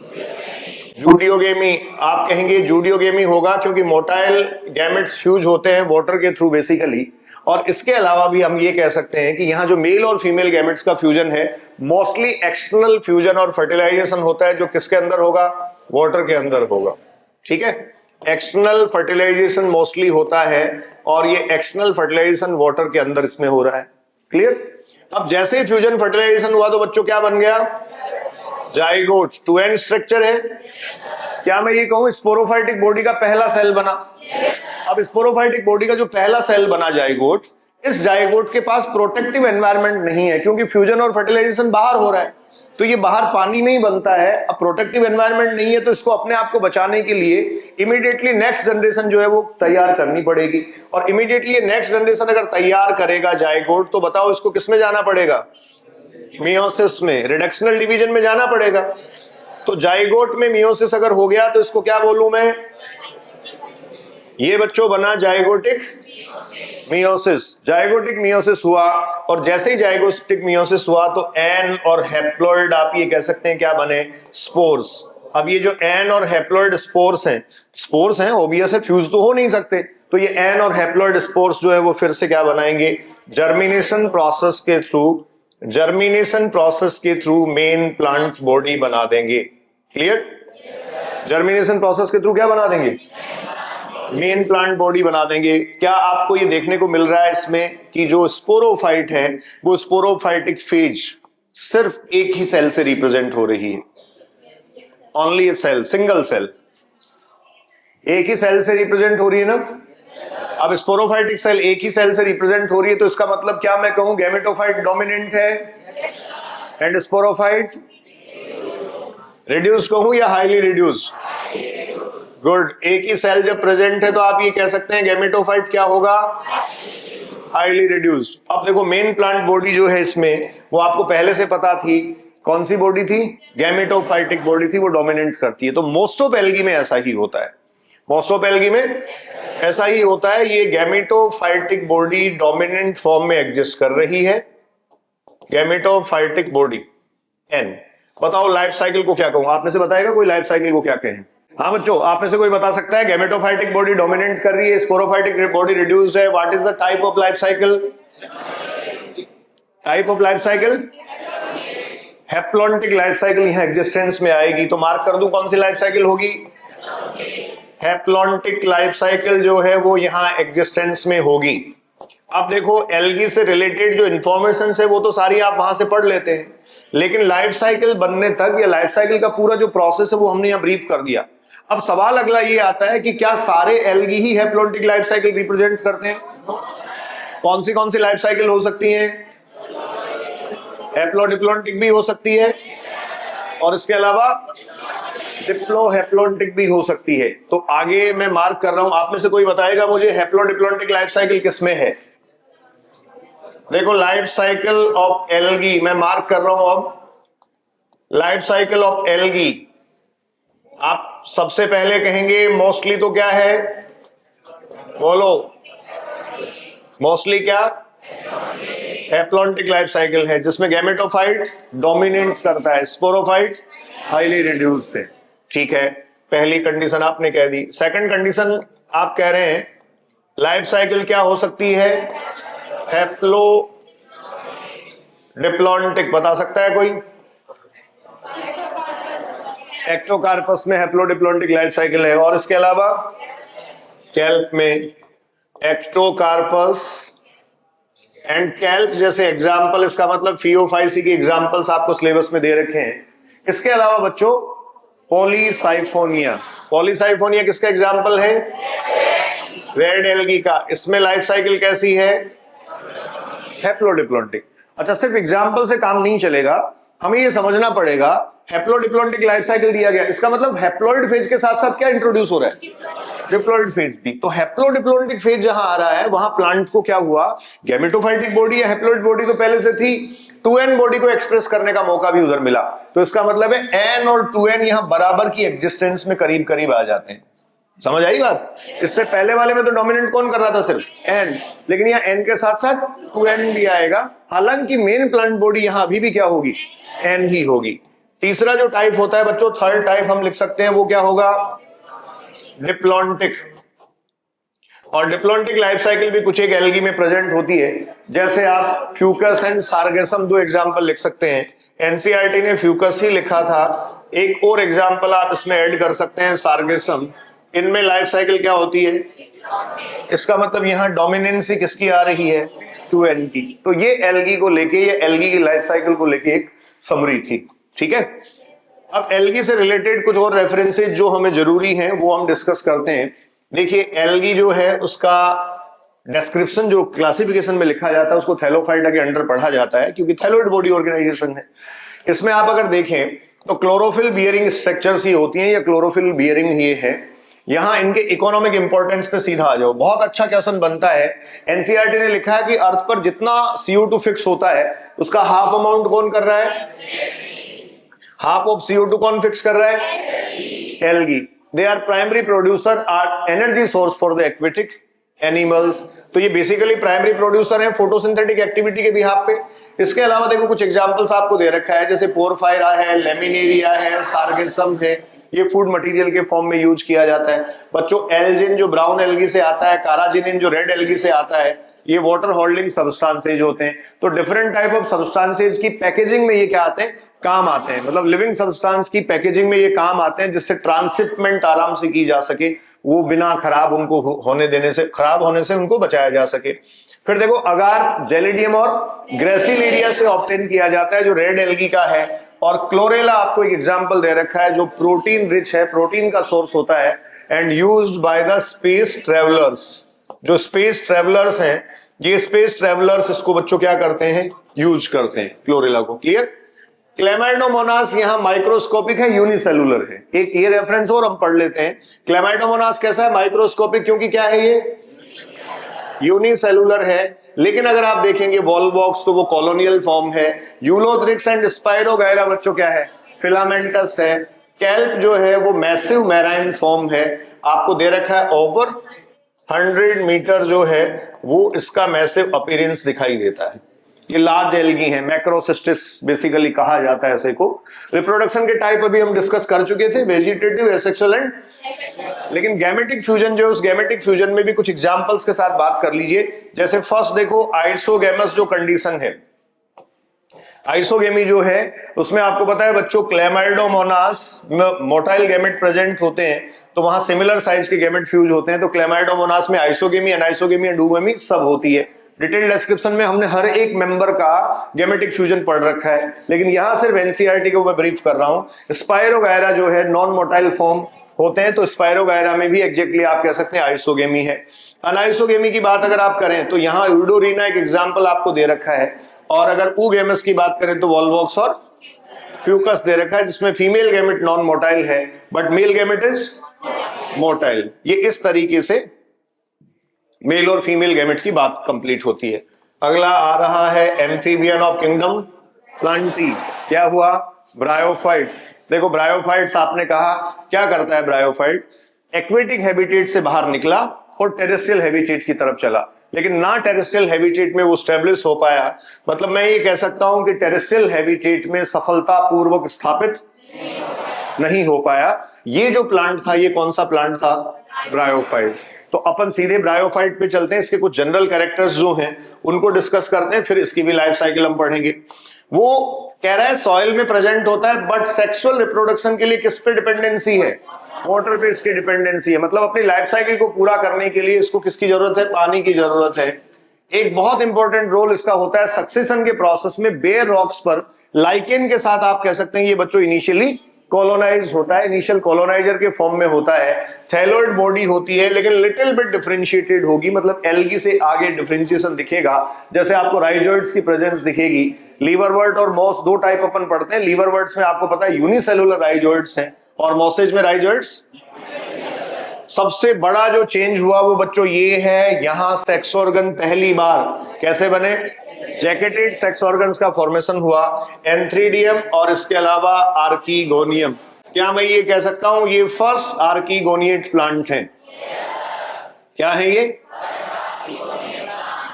जूडियोगेमी। आप कहेंगे जूडियोगेमी होगा क्योंकि मोटाइल गैमेट्स फ्यूज होते हैं वाटर के थ्रू बेसिकली। और इसके अलावा भी हम ये कह सकते हैं कि यहां जो मेल और फीमेल गैमेट्स का फ्यूजन है मोस्टली एक्सटर्नल फ्यूजन और फर्टिलाइजेशन होता है, जो किसके अंदर होगा, वाटर के अंदर होगा। ठीक है, एक्सटर्नल फर्टिलाइजेशन मोस्टली होता है और ये एक्सटर्नल फर्टिलाइजेशन वाटर के अंदर इसमें हो रहा है। क्लियर। अब जैसे ही फ्यूजन फर्टिलाइजेशन हुआ तो बच्चों क्या बन गया, जाइगोट। 2n स्ट्रक्चर है। क्या मैं ये कहूं स्पोरोफाइटिक बॉडी का पहला सेल बना? अब स्पोरोफाइटिक बॉडी का जो पहला सेल बना जाइगोट, इस जाइगोट के पास प्रोटेक्टिव एनवायरनमेंट नहीं है क्योंकि फ्यूजन और फर्टिलाइजेशन बाहर हो रहा है, तो ये बाहर पानी में ही बनता है। अब प्रोटेक्टिव एनवायरनमेंट नहीं है तो इसको अपने आप को बचाने के लिए इमीडिएटली नेक्स्ट जनरेशन जो है वो तैयार करनी पड़ेगी। और इमीडिएटली नेक्स्ट जनरेशन अगर तैयार करेगा जाइगोट तो बताओ इसको किसमें जाना पड़ेगा, मियोसिस में, रिडक्शनल डिवीजन में जाना पड़ेगा। तो जाइगोट में मियोसिस अगर हो गया तो इसको क्या बोलूं मैं, ये बच्चों बना जाइगोटिक मियोसिस। जाइगोटिक मियोसिस हुआ और जैसे ही जाइगोटिक मियोसिस हुआ तो एन और हैप्लॉइड आप ये कह सकते हैं क्या बने, स्पोर्स। अब ये जो एन और हैप्लॉइड स्पोर्स हैं ऑब्वियस है, फ्यूज तो हो नहीं सकते, तो ये एन और हैप्लॉइड स्पोर्स जो है वो फिर से क्या बनाएंगे, जर्मिनेशन प्रोसेस के थ्रू मेन प्लांट बॉडी बना देंगे। क्लियर। जर्मिनेशन प्रोसेस के थ्रू क्या बना देंगे, मेन प्लांट बॉडी बना देंगे। क्या आपको ये देखने को मिल रहा है इसमें कि जो स्पोरोफाइट है वो स्पोरोफाइटिक फेज सिर्फ एक ही सेल से रिप्रेजेंट हो रही है, ओनली ए सेल, सिंगल सेल, एक ही सेल से रिप्रेजेंट हो रही है ना। अब स्पोरोफाइटिक सेल एक ही सेल से रिप्रेजेंट हो रही है तो इसका मतलब क्या मैं कहूं, गैमेटोफाइट डोमिनेंट है एंड स्पोरोफाइट रिड्यूस कहूं या हाईली रिड्यूस, गुड। एक ही सेल जब प्रेजेंट है तो आप ये कह सकते हैं गैमेटोफाइट क्या होगा, हाईली रिड्यूस्ड। अब देखो मेन प्लांट बॉडी जो है इसमें वो आपको पहले से पता थी, कौन सी बॉडी थी, गैमेटोफाइटिक बॉडी थी, वो डोमिनेट करती है। तो मोस्ट ऑफ एल्गी में ऐसा ही होता है, मोस्ट ऑफ एल्गी में ऐसा ही होता है। ये गैमेटोफाइटिक बॉडी डोमिनेंट फॉर्म में एग्जिस्ट कर रही है, गैमेटोफाइटिक बॉडी एन। बताओ लाइफ साइकिल को क्या कहूं, आप में से बताएगा कोई लाइफ साइकिल को क्या कहें? हाँ बच्चों, आप में से कोई बता सकता है, गैमेटोफाइटिक बॉडी डोमिनेट कर रही है, स्पोरोफाइटिक बॉडी रिड्यूस्ड है, what is the type of life cycle, type of life cycle haplontic life cycle यहां एग्जिस्टेंस में आएगी। तो मार्क कर दूं कौन सी लाइफ साइकिल होगी, हैप्लॉन्टिक लाइफ साइकिल जो है वो यहां एग्जिस्टेंस में होगी। अब देखो एल्गी से रिलेटेड जो इंफॉर्मेशन है वो तो सारी आप वहां से पढ़ लेते हैं, लेकिन लाइफ साइकिल बनने तक या लाइफ साइकिल का पूरा जो प्रोसेस है वो हमने यहां ब्रीफ कर दिया। अब सवाल अगला ये आता है कि क्या सारे एल्गी ही हैप्लॉन्टिक लाइफ साइकिल रिप्रेजेंट करते हैं? कौन सी लाइफ साइकिल हो सकती है, हैप्लोडिप्लॉन्टिक भी हो सकती है और इसके अलावा डिप्लोहैप्लॉन्टिक भी हो सकती है। तो आगे मैं मार्क कर रहा हूं, आप में से कोई बताएगा मुझे हैप्लोडिप्लॉन्टिक लाइफ साइकिल किसमें है? देखो लाइफ साइकिल ऑफ एल्गी मैं मार्क कर रहा हूं। अब लाइफ साइकिल ऑफ एल्गी आप सबसे पहले कहेंगे मोस्टली तो क्या है, बोलो मोस्टली क्या, हैप्लॉन्टिक लाइफ साइकिल है जिसमें गैमेटोफाइट डोमिनेट करता है, स्पोरोफाइट हाईली रिड्यूस्ड है। ठीक है, पहली कंडीशन आपने कह दी। सेकंड कंडीशन आप कह रहे हैं लाइफ साइकिल क्या हो सकती है, हैप्लोडिप्लॉन्टिक, बता सकता है कोई? एक्टोकार्पस में हैप्लोडिप्लॉन्टिक लाइफ साइकिल है और इसके अलावा कैल्प में एक्टोकार्पस एंड कैल्प जैसे एग्जाम्पल, इसका मतलब फियोफाइसी की एग्जाम्पल्स आपको सिलेबस में दे रखे हैं। इसके अलावा बच्चों पॉलीसाइफोनिया, पॉलीसाइफोनिया किसका एग्जाम्पल है, रेड एल्गी का। इसमें लाइफ साइकिल कैसी है, हैप्लोडिप्लॉन्टिक। अच्छा, सिर्फ एग्जाम्पल से काम नहीं चलेगा, हमें ये समझना पड़ेगा हैप्लोडिप्लॉइडिक लाइफ साइकिल दिया गया, इसका मतलब हैप्लॉइड फेज के साथ साथ क्या इंट्रोड्यूस हो रहा है, डिप्लॉइड फेज भी। तो हैप्लोडिप्लॉइडिक फेज जहां आ रहा है वहां प्लांट को क्या हुआ, गैमेटोफाइटिक बॉडी या हैप्लॉइड बॉडी तो पहले से थी, 2n बॉडी को एक्सप्रेस करने का मौका भी उधर मिला। तो इसका मतलब है n और 2n यहां बराबर की एग्जिस्टेंस में करीब करीब आ जाते हैं। समझ आई बात? इससे पहले वाले में तो डोमिनेंट कौन कर रहा था, सिर्फ n, लेकिन यहाँ n के साथ साथ 2n भी आएगा। हालांकि मेन प्लांट बॉडी यहां अभी भी क्या होगी, n ही होगी। तीसरा जो टाइप होता है बच्चों, थर्ड टाइप हम लिख सकते हैं, वो क्या होगा, डिप्लॉन्टिक। और डिप्लॉन्टिक लाइफ साइकिल भी कुछ एक एल्गी में प्रेजेंट होती है। जैसे आप फ्यूकस एंड सार्गेसम दो एग्जांपल लिख सकते हैं। एनसीईआरटी ने फ्यूकस ही लिखा था, एक और एग्जांपल आप इसमें ऐड कर सकते हैं, सार्गेसम। इनमें लाइफ साइकिल क्या होती है, इसका मतलब यहां डोमिनेंसी किसकी आ रही है, 2n की। तो ये एल्गी को लेके, ये एल्गी की लाइफ साइकिल को लेके एक समरी थी, ठीक है। अब एल्गी से रिलेटेड कुछ और रेफरेंसेस जो हमें जरूरी हैं वो हम डिस्कस करते हैं। देखिए एल्गी जो है उसका डिस्क्रिप्शन जो क्लासिफिकेशन में लिखा जाता है उसको थैलोफाइटा के अंडर पढ़ा जाता है, क्योंकि थैलोइड बॉडी ऑर्गेनाइजेशन है। इसमें आप अगर देखें तो क्लोरोफिल बियरिंग स्ट्रक्चर्स ही होती हैं, या क्लोरोफिल बियरिंग ये है। यहां इनके इकोनॉमिक इंपॉर्टेंस पे सीधा आ जाओ, बहुत अच्छा क्वेश्चन बनता है। एनसीईआरटी ने लिखा है कि अर्थ पर जितना CO2 फिक्स होता है उसका हाफ अमाउंट कौन कर रहा है, हाफ ऑफ CO2 कौन फिक्स कर रहा है, algae. They are primary producer are energy source for the aquatic animals. तो ये बेसिकली प्राइमरी प्रोड्यूसर है फोटोसिंथेटिक एक्टिविटी के बिहाफ पे। इसके अलावा देखो कुछ एग्जांपल्स आपको दे रखा है, जैसे पोरफायरा है, लेमिनेरिया है, सार्गेसम है, ये फूड मटेरियल के फॉर्म में यूज किया जाता है। बच्चों एल्जिन जो ब्राउन एल्गी से आता है, काराजिनिन जो रेड एल्गी से आता है, ये वाटर होल्डिंग सब्सटेंसेज होते हैं। तो डिफरेंट टाइप ऑफ सब्सटेंसेज की पैकेजिंग में ये क्या आते हैं, काम आते हैं। मतलब लिविंग सब्सटेंस की पैकेजिंग में ये काम आते हैं, जिससे ट्रांसशिपमेंट आराम से की जा सके, वो बिना खराब उनको होने देने से, खराब होने से उनको बचाया जा सके। फिर देखो अगार जेलिडियम और ग्रेसिलेरिया से ऑब्टेन किया जाता है, जो रेड एल्गी का है। और क्लोरेला आपको एक एग्जांपल दे रखा है, जो प्रोटीन रिच है, प्रोटीन का सोर्स होता है, and used by the space travellers. जो स्पेस ट्रेवलर्स हैं, ये स्पेस ट्रेवलर्स इसको बच्चों क्या करते हैं, यूज करते हैं क्लोरेला को। क्लियर? क्लेमाइडोमोनास यहाँ माइक्रोस्कोपिक है, यूनिसेलुलर है। एक ये रेफरेंस और हम पढ़ लेते हैं। क्लेमाइडोमोनास कैसा है, माइक्रोस्कोपिक, क्योंकि क्या है ये यूनिसेलुलर है। लेकिन अगर आप देखेंगे वॉलबॉक्स तो वो कॉलोनियल फॉर्म है। यूलोथ्रिक्स एंड स्पाइरोगायरा बच्चों क्या है, फिलामेंटस है। कैल्प जो है वो मैसिव मैराइन फॉर्म है, आपको दे रखा है ओवर 100 मीटर जो है वो इसका मैसिव अपीयरेंस दिखाई देता है। ये लार्ज एल्गी है, मैक्रोसिस्टिस बेसिकली कहा जाता है ऐसे को। रिप्रोडक्शन के टाइप अभी हम डिस्कस कर चुके थे, वेजिटेटिव, एसेक्सुअल एंड। लेकिन गैमेटिक फ्यूजन जो, उस गैमेटिक फ्यूजन में भी कुछ एग्जांपल्स के साथ बात कर लीजिए। जैसे फर्स्ट देखो आइसोगेमस जो कंडीशन है, आइसोगेमी जो है उसमें आपको पता है बच्चों क्लेमाइडोमोनास में मोटाइल गैमेट प्रेजेंट होते हैं, तो वहां सिमिलर साइज के गैमेट फ्यूज होते हैं। तो क्लेमाइडोमोनास में आइसोगेमी, एनाइसोगेमी एंड oogamie सब होती है। डिटेल डिस्क्रिप्शन में हमने हर एक मेंबर का गैमेटिक फ्यूजन पढ़ रखा है, लेकिन यहां सिर्फ एनसीईआरटी को मैं ब्रीफ कर रहा हूं। स्पाइरोगायरा जो है नॉन मोटाइल फॉर्म होते हैं, तो स्पाइरोगायरा में भी एग्जैक्टली आप कह सकते हैं आइसोगेमी है। अनाइसोगेमी की बात अगर आप करें तो यहाँ यूडोरिना एक एग्जाम्पल आपको दे रखा है। और अगर oogamous की बात करें तो वॉलवॉक्स और फ्यूकस दे रखा है, जिसमें फीमेल गैमेट नॉन मोटाइल है but male gamete is motile. ये इस तरीके से मेल और फीमेल गैमेट की बात कंप्लीट होती है। अगला आ रहा है एम्फीबियन ऑफ किंगडम प्लांटी। क्या हुआ, ब्रायोफाइट। देखो ब्रायोफाइट्स आपने कहा क्या करता है ब्रायोफाइट, एक्वेटिक हैबिटेट से बाहर निकला और टेरेस्ट्रियल हैबिटेट की तरफ चला, लेकिन ना टेरेस्ट्रियल हैबिटेट में वो स्टेब्लिश हो पाया। मतलब मैं ये कह सकता हूं कि टेरेस्ट्रियल हैबिटेट में सफलतापूर्वक स्थापित नहीं हो पाया। ये जो प्लांट था, ये कौन सा प्लांट था, ब्रायोफाइट। तो अपन सीधे ब्रायोफाइट पे चलते हैं। इसके कुछ जनरल कैरेक्टर्स जो हैं उनको डिस्कस करते हैं, फिर इसकी भी लाइफ साइकिल हम पढ़ेंगे। वो कह रहा है सॉइल में प्रेजेंट होता है, बट सेक्सुअल रिप्रोडक्शन के लिए किस पे डिपेंडेंसी है, वाटर पे इसकी डिपेंडेंसी है। मतलब अपनी लाइफ साइकिल को पूरा करने के लिए इसको किसकी जरूरत है, पानी की जरूरत है। एक बहुत इंपॉर्टेंट रोल इसका होता है सक्सेशन के प्रोसेस में। बेयर रॉक्स पर लाइकेन के साथ आप कह सकते हैं ये बच्चों इनिशियली कॉलोनाइज होता है, इनिशियल कॉलोनाइजर के फॉर्म में होता है। थैलोइड बॉडी होती है लेकिन लिटिल बिट डिफरेंशिएटेड होगी, मतलब एल्गी से आगे डिफरेंशिएशन दिखेगा। जैसे आपको राइजोइड्स की प्रेजेंस दिखेगी। लीवरवर्ट और मॉस दो टाइप अपन पढ़ते हैं। लीवरवर्ट्स में आपको पता है यूनिसेलुलर राइजोइड्स हैं और मॉसेज में राइजोइड्स। सबसे बड़ा जो चेंज हुआ वो बच्चों ये है, यहां सेक्स ऑर्गन पहली बार कैसे बने, जैकेटेड सेक्स ऑर्गन्स का फॉर्मेशन हुआ, एंथ्रीडियम और इसके अलावा आर्कीगोनियम। क्या मैं ये कह सकता हूं ये फर्स्ट आर्कीगोनिएट प्लांट है? क्या है ये?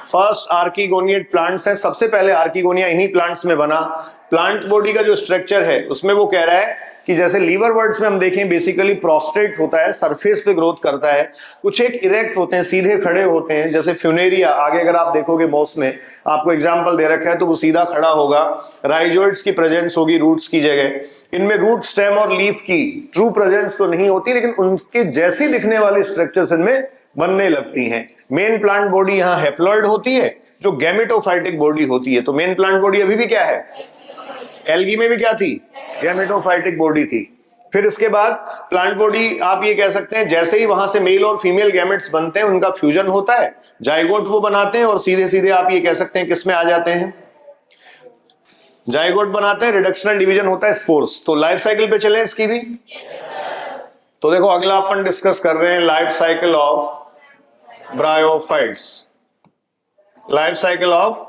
फर्स्ट आर्कीगोनिएट प्लांट्स है। सबसे पहले आर्कीगोनिया इन्हीं प्लांट्स में बना। प्लांट बॉडी का जो स्ट्रक्चर है उसमें वो कह रहा है कि जैसे लीवरवर्ट्स में हम देखें बेसिकली प्रोस्ट्रेट होता है, सरफेस पे ग्रोथ करता है। कुछ एक इरेक्ट होते हैं, सीधे खड़े होते हैं, जैसे फ्यूनेरिया। आगे अगर आप देखोगे मॉस में आपको एग्जांपल दे रखा है तो वो सीधा खड़ा होगा। राइजोइड्स की प्रेजेंस होगी रूट्स की जगह। इनमें रूट, स्टेम और लीफ की ट्रू प्रेजेंस तो नहीं होती लेकिन उनके जैसी दिखने वाली स्ट्रक्चर्स इनमें बनने लगती हैं। मेन प्लांट बॉडी यहाँ हैप्लॉइड होती है जो गैमेटोफाइटिक बॉडी होती है। तो मेन प्लांट बॉडी अभी भी क्या है? एल्गी में भी क्या थी? गैमेटोफाइटिक बॉडी थी। फिर इसके बाद प्लांट बॉडी आप ये कह सकते हैं जैसे ही वहां से मेल और फीमेल गैमेट्स बनते हैं उनका फ्यूजन होता है, जाइगोट वो बनाते हैं और सीधे सीधे आप ये कह सकते हैं किसमें आ जाते हैं? जाइगोट बनाते हैं, रिडक्शनल डिवीजन होता है, स्पोर्स। तो लाइफ साइकिल पे चलें इसकी भी। तो देखो अगला अपन डिस्कस कर रहे हैं life cycle of bryophytes. Life cycle of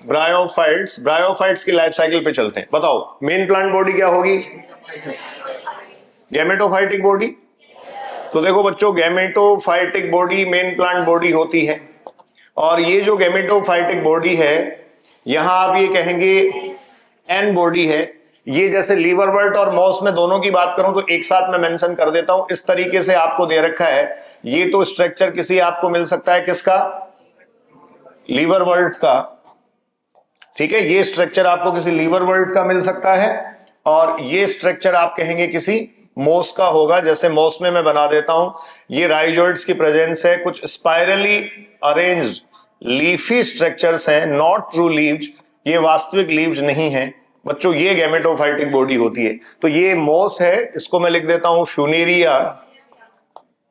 bryophytes. Bryophytes की लाइफ साइकिल पे चलते हैं। बताओ मेन प्लांट बॉडी क्या होगी? Gametophytic body. तो देखो बच्चों gametophytic body main plant body होती है और ये जो गैमेटोफाइटिक बॉडी है यहां आप ये कहेंगे एन बॉडी है। ये जैसे लीवरवर्ट और मॉस में दोनों की बात करूं तो एक साथ मैं मेंशन कर देता हूं। इस तरीके से आपको दे रखा है। ये तो स्ट्रक्चर किसी आपको मिल सकता है किसका? लीवरवर्ट का। ठीक है, ये स्ट्रक्चर आपको किसी लीवरवर्ट का मिल सकता है और ये स्ट्रक्चर आप कहेंगे किसी मॉस का होगा। जैसे मॉस में मैं बना देता हूं, ये राइजोइड्स की प्रेजेंस है, कुछ स्पाइरली अरेंज्ड लीफी स्ट्रक्चर्स हैं, नॉट ट्रू लीव्स, ये वास्तविक लीव्स नहीं है बच्चों। ये गैमेटोफाइटिक बॉडी होती है। तो ये मॉस है, इसको मैं लिख देता हूं फ्यूनेरिया।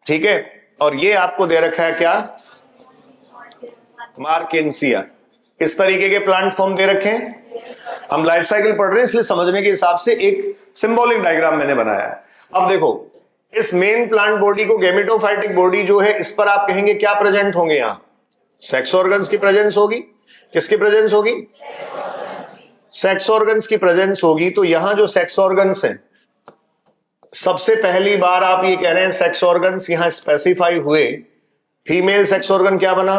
ठीक है, और ये आपको दे रखा है क्या? मार्केंसिया। इस तरीके के प्लांट फॉर्म दे रखे हैं। हम लाइफ साइकिल पढ़ रहे हैं इसलिए समझने के हिसाब से एक सिंबॉलिक डायग्राम मैंने बनाया है। अब देखो इस मेन प्लांट बॉडी को गैमेटोफाइटिक बॉडी जो है इस पर आप कहेंगे क्या प्रेजेंट होंगे? यहां सेक्स ऑर्गन्स की प्रेजेंस होगी। किसकी प्रेजेंस होगी? सेक्स ऑर्गन्स की प्रेजेंस होगी। तो यहां जो सेक्स ऑर्गन्स हैं सबसे पहली बार आप ये कह रहे हैं सेक्स ऑर्गन्स यहां स्पेसिफाई हुए। फीमेल सेक्स ऑर्गन क्या बना?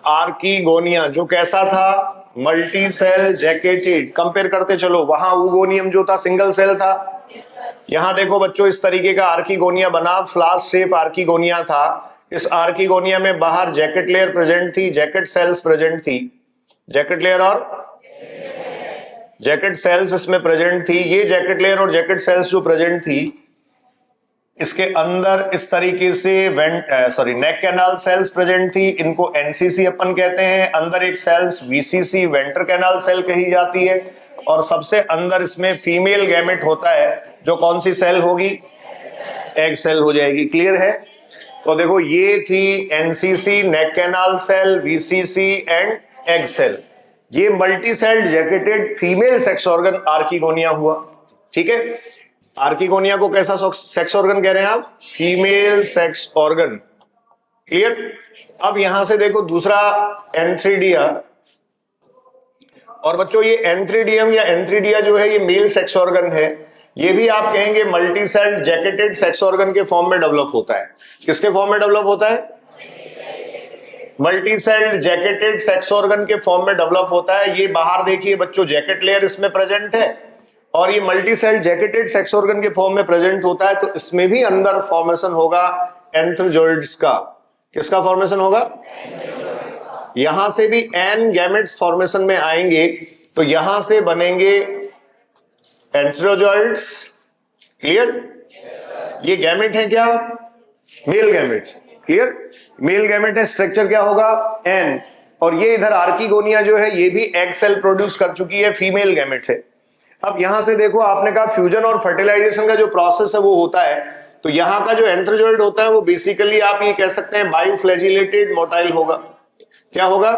आर्कीगोनिया, जो कैसा था? Multi cell jacketed. कंपेयर करते चलो, वहां ऊगोनियम जो था सिंगल सेल था। यहां देखो बच्चों इस तरीके का आर्कीगोनिया बना, फ्लास्क शेप आर्कीगोनिया था। इस आर्कीगोनिया में बाहर जैकेट लेयर प्रेजेंट थी, जैकेट सेल्स प्रेजेंट थी। जैकेट लेयर और जैकेट सेल्स इसमें प्रेजेंट थी। ये जैकेट लेयर और जैकेट सेल्स जो प्रेजेंट थी इसके अंदर इस तरीके से नेक कैनाल सेल्स प्रेजेंट थी। इनको एनसीसी अपन कहते हैं। अंदर एक cells VCC venter canal cell कही जाती है और सबसे अंदर इसमें फीमेल गैमेट होता है जो कौन सी सेल होगी? एग सेल हो जाएगी। क्लियर है? तो देखो ये थी NCC, neck canal cell, VCC and egg cell. ये multi celled jacketed female sex organ archegonia हुआ। ठीक है, आर्कीगोनिया को कैसा सेक्स ऑर्गन कह रहे हैं आप? Female sex organ. क्लियर? अब यहां से देखो दूसरा एंथ्रीडिया। और बच्चों ये एंथ्रीडियम या एंथ्रीडिया जो है ये मेल सेक्स ऑर्गन है। ये भी आप कहेंगे multi celled jacketed sex organ के फॉर्म में डेवलप होता है। किसके फॉर्म में डेवलप होता है? Multi celled jacketed sex organ के फॉर्म में डेवलप होता है। ये बाहर देखिए बच्चों जैकेट लेयर इसमें प्रेजेंट है और ये multi celled jacketed sex organ के फॉर्म में प्रेजेंट होता है। तो इसमें भी अंदर फॉर्मेशन होगा एंथ्रोजोइड्स का। किसका फॉर्मेशन होगा? यहां से भी एन गैमेट्स फॉर्मेशन में आएंगे तो यहां से बनेंगे एंथ्रोजोइड्स। क्लियर? ये गैमेट है क्या? Male gamete. Clear? Male gamete है, स्ट्रक्चर क्या होगा? एन। और ये इधर आर्कीगोनिया जो है ये भी एग सेल प्रोड्यूस कर चुकी है, फीमेल गैमेट है। अब यहां से देखो, आपने कहा फ्यूजन और फर्टिलाइजेशन का जो प्रोसेस है वो होता है, तो यहां का जो एंथ्रोजोइड होता है वो बेसिकली आप ये कह सकते हैं बाइफ्लैजिलेटेड मोटाइल होगा। क्या होगा?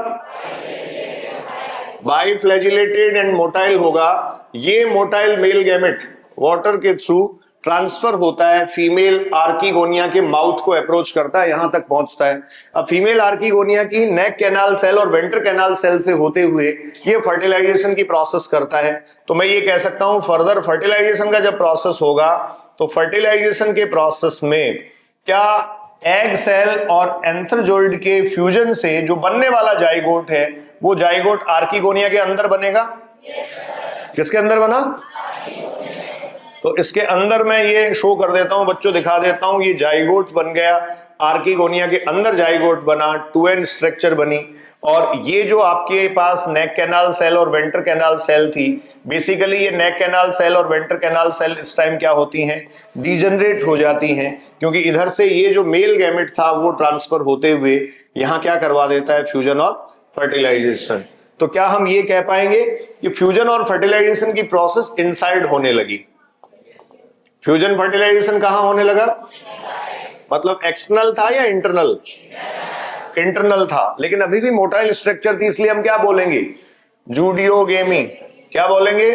बाइफ्लैजिलेटेड एंड मोटाइल होगा। ये मोटाइल मेल गैमेट वाटर के थ्रू ट्रांसफर होता है, फीमेल आर्किगोनिया के माउथ को अप्रोच करता है, यहां तक पहुंचता है। अब फीमेल आर्किगोनिया की नेक कैनाल सेल और वेंटर कैनाल सेल से होते हुए ये फर्टिलाइजेशन की प्रोसेस करता है। तो मैं ये कह सकता हूं फर्दर फर्टिलाइजेशन का जब प्रोसेस होगा तो फर्टिलाइजेशन के प्रोसेस में क्या एग सेल और एंथ्रोजोइड के फ्यूजन से जो बनने वाला जाइगोट है वो जाइगोट आर्किगोनिया के अंदर बनेगा? किसके अंदर बना? तो इसके अंदर मैं ये शो कर देता हूं बच्चों, दिखा देता हूं, ये जाइगोट बन गया, आर्किगोनिया के अंदर जाइगोट बना, 2n स्ट्रक्चर बनी। और ये जो आपके पास नेक कैनाल सेल और वेंटर कैनाल सेल थी, बेसिकली ये नेक कैनाल सेल और वेंटर कैनाल सेल इस टाइम क्या होती हैं? डीजनरेट हो जाती हैं, क्योंकि इधर से ये जो मेल गैमेट था वो ट्रांसफर होते हुए यहां क्या करवा देता है? फ्यूजन और फर्टिलाइजेशन। तो क्या हम ये कह पाएंगे कि फ्यूजन और फर्टिलाइजेशन की प्रोसेस इनसाइड होने लगी? फ्यूजन फर्टिलाइजेशन कहां होने लगा? मतलब एक्सटर्नल था या इंटरनल? इंटरनल था, लेकिन अभी भी मोटाइल स्ट्रक्चर थी, इसलिए हम क्या बोलेंगे? जूडियोगेमी। क्या बोलेंगे?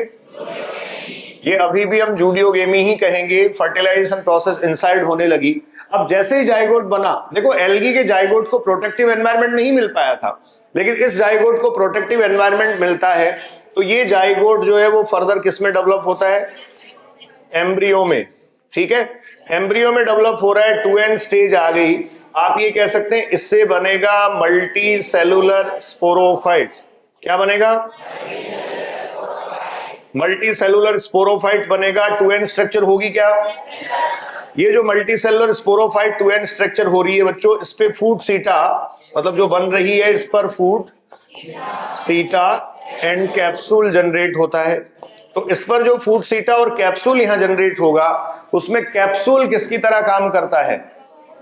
ये अभी भी हम जूडियोगेमी ही कहेंगे। फर्टिलाइजेशन प्रोसेस इनसाइड होने लगी। अब जैसे ही जाइगोट बना, देखो एल्गी के जाइगोट को प्रोटेक्टिव एनवायरनमेंट नहीं मिल पाया था, लेकिन इस जाइगोट को प्रोटेक्टिव एनवायरनमेंट मिलता है, तो ये जाइगोट जो है वो फर्दर किस में डेवलप होता है? एम्ब्रियो में। ठीक है, एम्ब्रियो में डेवलप हो रहा है, 2n स्टेज आ गई। आप ये कह सकते हैं इससे बनेगा मल्टी सेलुलर स्पोरोफाइट। क्या बनेगा? मल्टी सेलुलर स्पोरोफाइट बनेगा। 2n स्ट्रक्चर होगी क्या? ये जो multi cellular sporophyte 2n structure हो रही है बच्चों, इस पे फूड सीटा, मतलब जो बन रही है इस पर फूड सीटा एंड कैप्सूल जनरेट होता है। तो इस पर जो फूड सीटा और कैप्सूल यहां जनरेट होगा, उसमें कैप्सूल किसकी तरह काम करता है?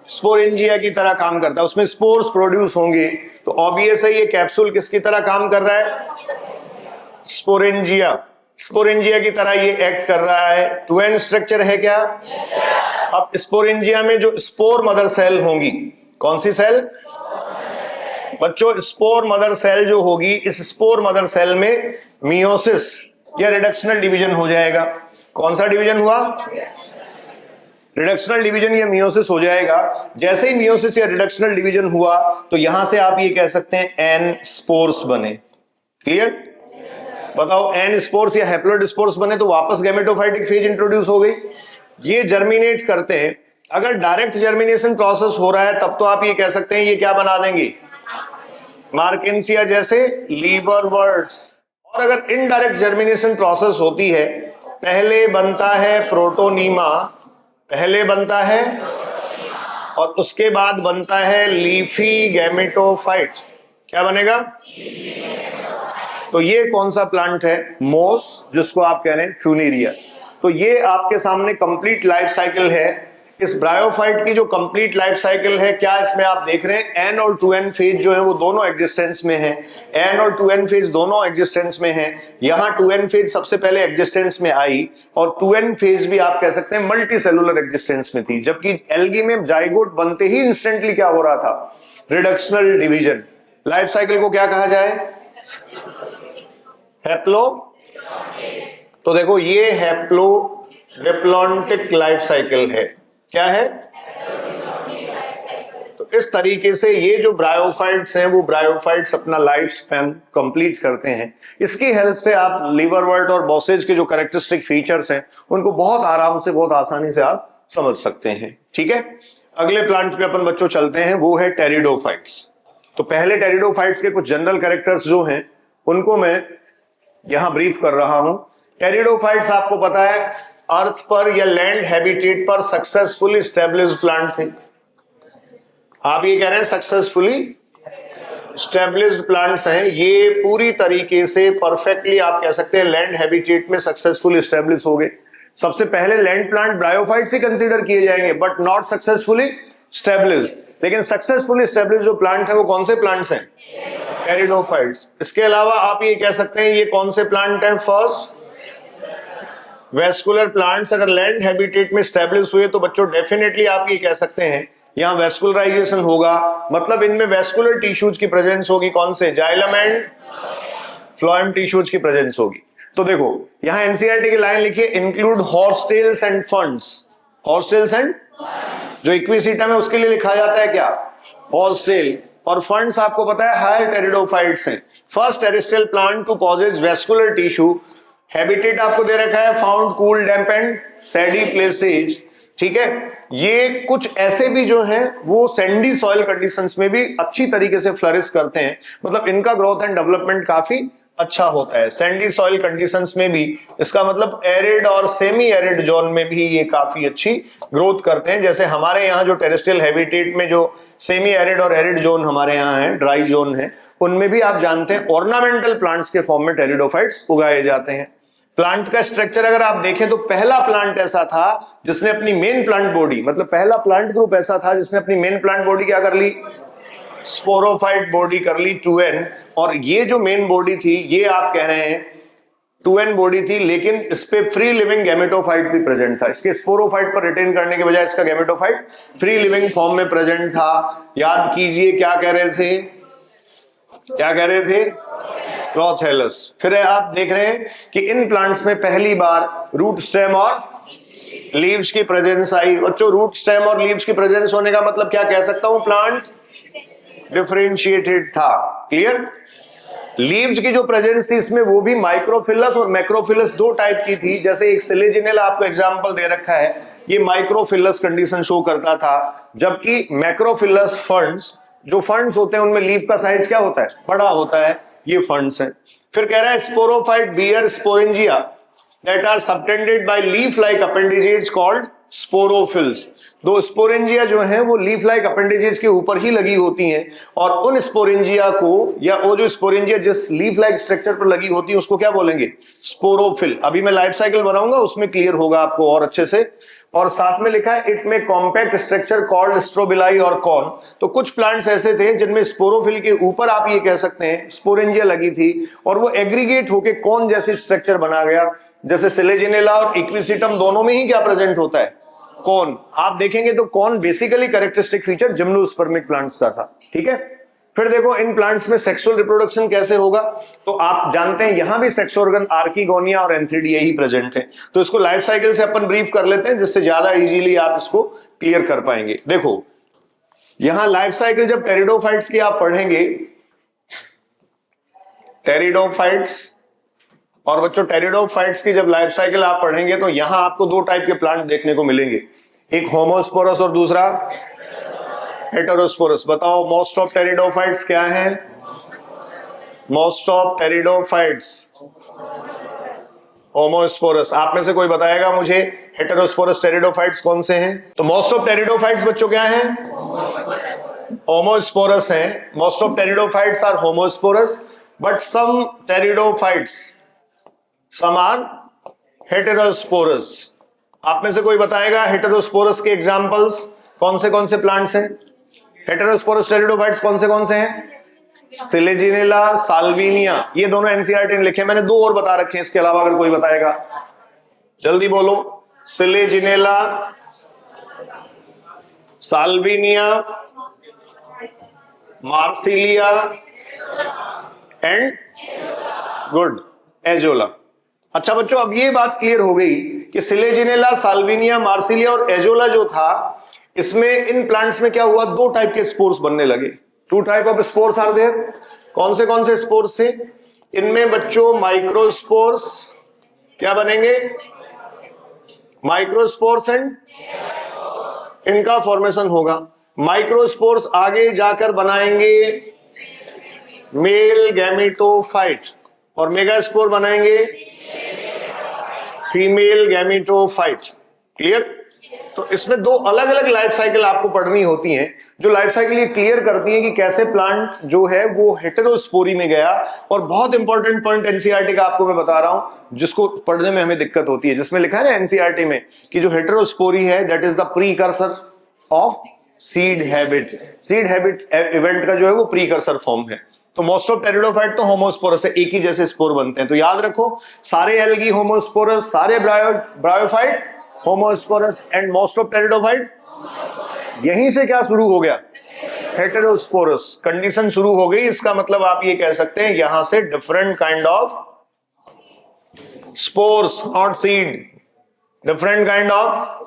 स्पोरेंजिया की तरह काम करता है, उसमें स्पोर्स प्रोड्यूस होंगे। तो ऑब्वियस है ये कैप्सूल किसकी तरह काम कर रहा है? स्पोरेंजिया। स्पोरेंजिया की तरह ये एक्ट कर रहा है। 2n स्ट्रक्चर है क्या? अब स्पोरेंजिया में जो स्पोर मदर सेल होंगी, कौन सी सेल बच्चों? स्पोर मदर सेल जो होगी, इस स्पोर मदर सेल में मियोसिस या रिडक्शनल डिवीजन हो जाएगा। कौन सा डिवीजन हुआ? रिडक्शनल डिवीजन या मियोसिस हो जाएगा। जैसे ही मियोसिस या रिडक्शनल डिवीजन हुआ तो यहां से आप ये कह सकते हैं एन स्पोर्स बने। क्लियर? बताओ, एन स्पोर्स या हैप्लोइड बने तो वापस गैमेटोफाइटिक फेज इंट्रोड्यूस हो गई। ये जर्मिनेट करते हैं। अगर डायरेक्ट जर्मिनेशन प्रोसेस हो रहा है तब तो आप ये कह सकते हैं ये क्या बना देंगे? मार्केंसिया जैसे लीवरवर्ट्स। और अगर इनडायरेक्ट जर्मिनेशन प्रोसेस होती है, पहले बनता है प्रोटोनीमा, पहले बनता है और उसके बाद बनता है लीफी गैमेटोफाइट। क्या बनेगा? तो ये कौन सा प्लांट है? मोस, जिसको आप कह रहे हैं फ्यूनेरिया। तो ये आपके सामने कंप्लीट लाइफ साइकिल है। इस ब्रायोफाइट की जो कंप्लीट लाइफ साइकिल है, क्या इसमें आप देख रहे हैं एन और 2n फेज जो है वो दोनों एग्जिस्टेंस में है। एन और 2n फेज दोनों एग्जिस्टेंस में है। यहां 2n फेज सबसे पहले एग्जिस्टेंस में आई और 2n फेज भी आप कह सकते हैं मल्टी सेलुलर एग्जिस्टेंस में थी। जबकि एल्गी में जाइगोट बनते ही इंस्टेंटली क्या हो रहा था? Reductional division. लाइफ साइकिल को क्या कहा जाए? हैप्लो। तो देखो ये हैप्लो डिप्लॉन्टिक लाइफ साइकिल है। क्या है? तो इस तरीके से ये जो ब्रायोफाइट्स हैं वो ब्रायोफाइट्स अपना लाइफ स्पैन कंप्लीट करते हैं। इसकी हेल्प से आप लीवरवर्ट और बॉसेज के जो कैरेक्टरिस्टिक फीचर्स हैं उनको बहुत आराम से, बहुत आसानी से आप समझ सकते हैं। ठीक है, अगले प्लांट पे अपन बच्चों चलते हैं, वो है टेरिडोफाइट्स। तो पहले टेरिडोफाइट्स के कुछ जनरल कैरेक्टर्स जो हैं उनको मैं यहां ब्रीफ कर रहा हूं। टेरिडोफाइट्स आपको पता है अर्थ पर या लैंड हैबिटेट पर सक्सेसफुली स्टैब्लिश्ड प्लांट थे। आप ये कह रहे हैं सक्सेसफुली स्टैब्लिश्ड प्लांट्स हैं। ये पूरी तरीके से परफेक्टली आप कह सकते हैं लैंड हैबिटेट में सक्सेसफुली स्टैब्लिश हो गए। सबसे पहले लैंड प्लांट ब्रायोफाइट्स ही कंसीडर किए जाएंगे, बट नॉट सक्सेसफुली स्टैब्लिश्ड। लेकिन सक्सेसफुली स्टैब्लिश्ड जो प्लांट है वो कौन से प्लांट्स हैं? टेरिडोफाइट्स। इसके अलावा आप ये कह सकते हैं ये कौन से प्लांट हैं? फर्स्ट वेस्कुलर प्लांट्स अगर लैंड हैबिटेट में स्टैब्लिश हुए तो बच्चों डेफिनेटली आप ये कह सकते हैं यहां वेस्कुलराइजेशन होगा, मतलब इनमें वेस्कुलर टिश्यूज की प्रेजेंस होगी। कौन से? जाइलम एंड फ्लोएम टिश्यूज की प्रेजेंस होगी। तो देखो यहां एनसीईआरटी की लाइन लिखिए, इंक्लूड हॉर्सटेल्स एंड फंड्स। हॉर्सटेल्स एंड जो इक्विसिटम है उसके लिए लिखा जाता है क्या? हॉर्सटेल। और फंड्स आपको पता है हायर टेरिडोफाइट्स हैं। First terrestrial plant to possess vascular tissue. Habitat आपको दे रखा है found cool damp and shady places. ठीक है, ये कुछ ऐसे भी जो है वो सैंडी सॉइल कंडीशंस में भी अच्छी तरीके से फ्लरिश करते हैं, मतलब इनका ग्रोथ एंड डेवलपमेंट काफी अच्छा होता है सैंडी सॉइल कंडीशंस में भी। इसका मतलब एरिड और सेमी एरिड जोन में भी ये काफी अच्छी ग्रोथ करते हैं। जैसे हमारे यहाँ जो टेरेस्ट्रियल हैबिटेट में जो सेमी एरिड और एरिड जोन हमारे यहाँ है, ड्राई जोन है, उनमें भी आप जानते हैं ऑर्नामेंटल प्लांट्स के फॉर्म में टेरिडोफाइट्स उगाए जाते हैं। प्लांट का स्ट्रक्चर अगर आप देखें तो पहला प्लांट ऐसा था जिसने अपनी मेन प्लांट बॉडी, मतलब पहला प्लांट ग्रुप ऐसा था जिसने अपनी मेन प्लांट बॉडी क्या कर ली? स्पोरोफाइट बॉडी कर ली 2n। और ये जो मेन बॉडी थी ये आप कह रहे हैं 2n बॉडी थी, लेकिन इस पे फ्री लिविंग गैमेटोफाइट भी प्रेजेंट था। इसके स्पोरोफाइट पर रिटेन करने के बजाय इसका गैमेटोफाइट फ्री लिविंग फॉर्म में प्रेजेंट था। याद कीजिए क्या कह रहे थे? क्या कह रहे थे? प्रोथेलस। फिर आप देख रहे हैं कि इन प्लांट्स में पहली बार रूट स्टेम और लीव्स की प्रेजेंस आई। बच्चों रूट स्टेम और लीव्स की प्रेजेंस होने का मतलब क्या कह सकता हूं? प्लांट डिफरेंशिएटेड था। क्लियर? लीव्स की जो प्रेजेंस थी इसमें वो भी माइक्रोफिलस और मैक्रोफिलस दो टाइप की थी। जैसे एक सिलेजिनेला आपको एग्जांपल दे रखा है, ये माइक्रोफिलस कंडीशन शो करता था, जबकि मैक्रोफिलस फंड्स, जो फंड्स होते हैं उनमें लीफ का साइज क्या होता है? बड़ा होता है। ये फंड्स हैं। फिर कह रहा है sporophyte bear sporangia that are subtended by leaf like appendages called sporophylls. दो स्पोरेंजिया जो हैं वो लीफ लाइक अपेंडेजेस के ऊपर ही लगी होती हैं, और उन स्पोरेंजिया को, या वो जो स्पोरेंजिया जिस लीफ लाइक स्ट्रक्चर पर लगी होती है उसको क्या बोलेंगे? स्पोरोफिल। अभी मैं लाइफ साइकिल बनाऊंगा उसमें क्लियर होगा आपको और अच्छे से। और साथ में लिखा है इट में कॉम्पैक्ट स्ट्रक्चर कॉल्ड स्ट्रोबिलाई और कॉन। तो कुछ प्लांट्स ऐसे थे जिनमें स्पोरोफिल के ऊपर आप ये कह सकते हैं स्पोरेंजिया लगी थी और वो एग्रीगेट होके कॉन जैसे स्ट्रक्चर बना गया। जैसे सिलेजिनेला और इक्विसिटम दोनों में ही क्या प्रेजेंट होता है? कॉन। आप देखेंगे तो cone basically characteristic feature gymnospermic plants का था। ठीक है, फिर देखो इन प्लांट्स में सेक्सुअल रिप्रोडक्शन कैसे होगा? तो आप जानते हैं यहां भी सेक्स ऑर्गन आर्किगोनिया और एंथ्रिडिया ही प्रेजेंट है। तो इसको लाइफ साइकिल से अपन ब्रीफ कर लेते हैं जिससे ज्यादा इजीली आप इसको क्लियर कर पाएंगे। देखो यहां लाइफ साइकिल जब टेरिडोफाइट्स की आप पढ़ेंगे, टेरिडोफाइट्स, और बच्चों टेरिडोफाइट्स की जब लाइफ साइकिल आप पढ़ेंगे तो यहां आपको दो टाइप के प्लांट देखने को मिलेंगे, एक होमोस्पोरस और दूसरा हेटेरोस्पोरस। बताओ मोस्ट ऑफ टेरिडोफाइट्स क्या हैं? Most of pteridophytes homosporous. आप में से कोई बताएगा मुझे हेटेरोस्पोरस टेरिडोफाइट्स कौन से हैं? तो मोस्ट ऑफ टेरिडोफाइट्स बच्चों क्या हैं? होमोस्पोरस हैं। Most of pteridophytes are homosporous but some pteridophytes some are heterosporous. आप में से कोई बताएगा हेटेरोस्पोरस के एग्जांपल्स कौन से प्लांट्स हैं? हेटेरोस्पोरस टेरिडोफाइट्स कौन से हैं? Selaginella, Salvinia. ये दोनों एनसीईआरटी ने लिखे, मैंने दो और बता रखे हैं इसके अलावा, अगर कोई बताएगा जल्दी बोलो। Selaginella, Salvinia, Marsilea and good azolla. अच्छा बच्चों, अब ये बात क्लियर हो गई कि सिलेजिनेला, साल्विनिया, मार्सिलिया और एजोला जो था, इसमें इन प्लांट्स में क्या हुआ? दो टाइप के स्पोर्स बनने लगे। Two type of spores are there. कौन से स्पोर्स थे? इनमें बच्चों माइक्रोस्पोर्स क्या बनेंगे? माइक्रोस्पोर्स एंड इनका फॉर्मेशन होगा। माइक्रोस्पोर्स आगे जाकर बनाएंगे मेल गैमेटोफाइट और मेगास्पोर बनाएंगे फीमेल गैमेटोफाइट। क्लियर? तो इसमें दो अलग अलग लाइफ साइकिल आपको पढ़नी होती हैं, जो लाइफ साइकिल ये क्लियर करती है कि कैसे प्लांट जो है वो हेटेरोस्पोरी में गया। और बहुत इंपॉर्टेंट पॉइंट एनसीईआरटी का आपको मैं बता रहा हूं जिसको पढ़ने में हमें दिक्कत होती है, जिसमें लिखा है ना एनसीईआरटी में कि जो हेटेरोस्पोरी है that is the precursor of seed habit. Seed habit event का जो है वो प्रीकर्सर फॉर्म है। तो मोस्ट ऑफ टेरिडोफाइट तो होमोस्पोरस है, एक ही जैसे स्पोर बनते हैं। तो याद रखो सारे एल्गी होमोस्पोरस, सारे bryophyte homosporous and most of pteridophyte. यहीं से क्या शुरू हो गया? हेटेरोस्पोरस कंडीशन शुरू हो गई। इसका मतलब आप ये कह सकते हैं यहां से different kind of spores, not seed, different kind of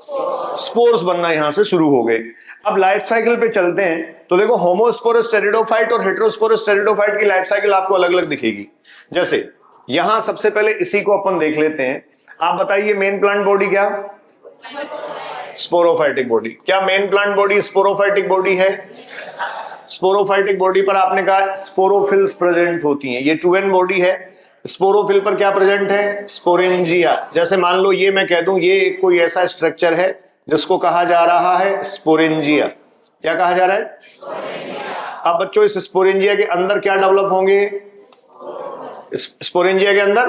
spores बनना यहां से शुरू हो गए। अब लाइफ साइकिल पे चलते हैं तो देखो होमोस्पोरस टेरिडोफाइट और हेटेरोस्पोरस टेरिडोफाइट की लाइफ साइकिल आपको अलग अलग दिखेगी। जैसे यहां सबसे पहले इसी को अपन देख लेते हैं। आप बताइए मेन प्लांट बॉडी क्या? Sporophytic body. क्या main plant body sporophytic body है? स्पोरोफाइटिक बॉडी पर आपने कहा स्पोरोफिल्स प्रेजेंट होती हैं। ये 2n बॉडी है। स्पोरोफिल पर क्या प्रेजेंट है? स्पोरेंजिया। जैसे मान लो ये मैं कह दूं ये कोई ऐसा स्ट्रक्चर है जिसको कहा जा रहा है स्पोरेंजिया। क्या कहा जा रहा है? अब बच्चों इस स्पोरेंजिया के अंदर क्या डेवलप होंगे? स्पोरेंजिया के अंदर,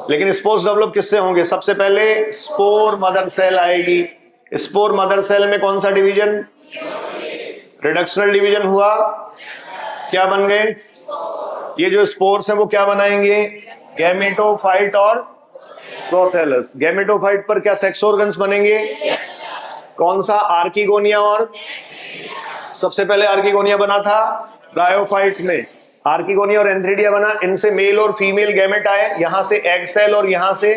लेकिन स्पोर्स डेवलप किससे होंगे? सबसे पहले स्पोर मदर सेल आएगी। स्पोर मदर सेल में कौन सा डिवीजन? रिडक्शनल डिवीजन हुआ। क्या बन गए? ये जो स्पोर्स हैं वो क्या बनाएंगे? गैमेटोफाइट और प्रोथैलस। गैमेटोफाइट पर क्या सेक्स ऑर्गन्स बनेंगे? कौन सा? आर्किगोनिया और सबसे पहले आर्किगोनिया बना था ब्रायोफाइट्स में। आर्किगोनिया और एंथ्रिडिया बना। इनसे मेल और फीमेल गैमेट आए। यहां से एग सेल और यहां से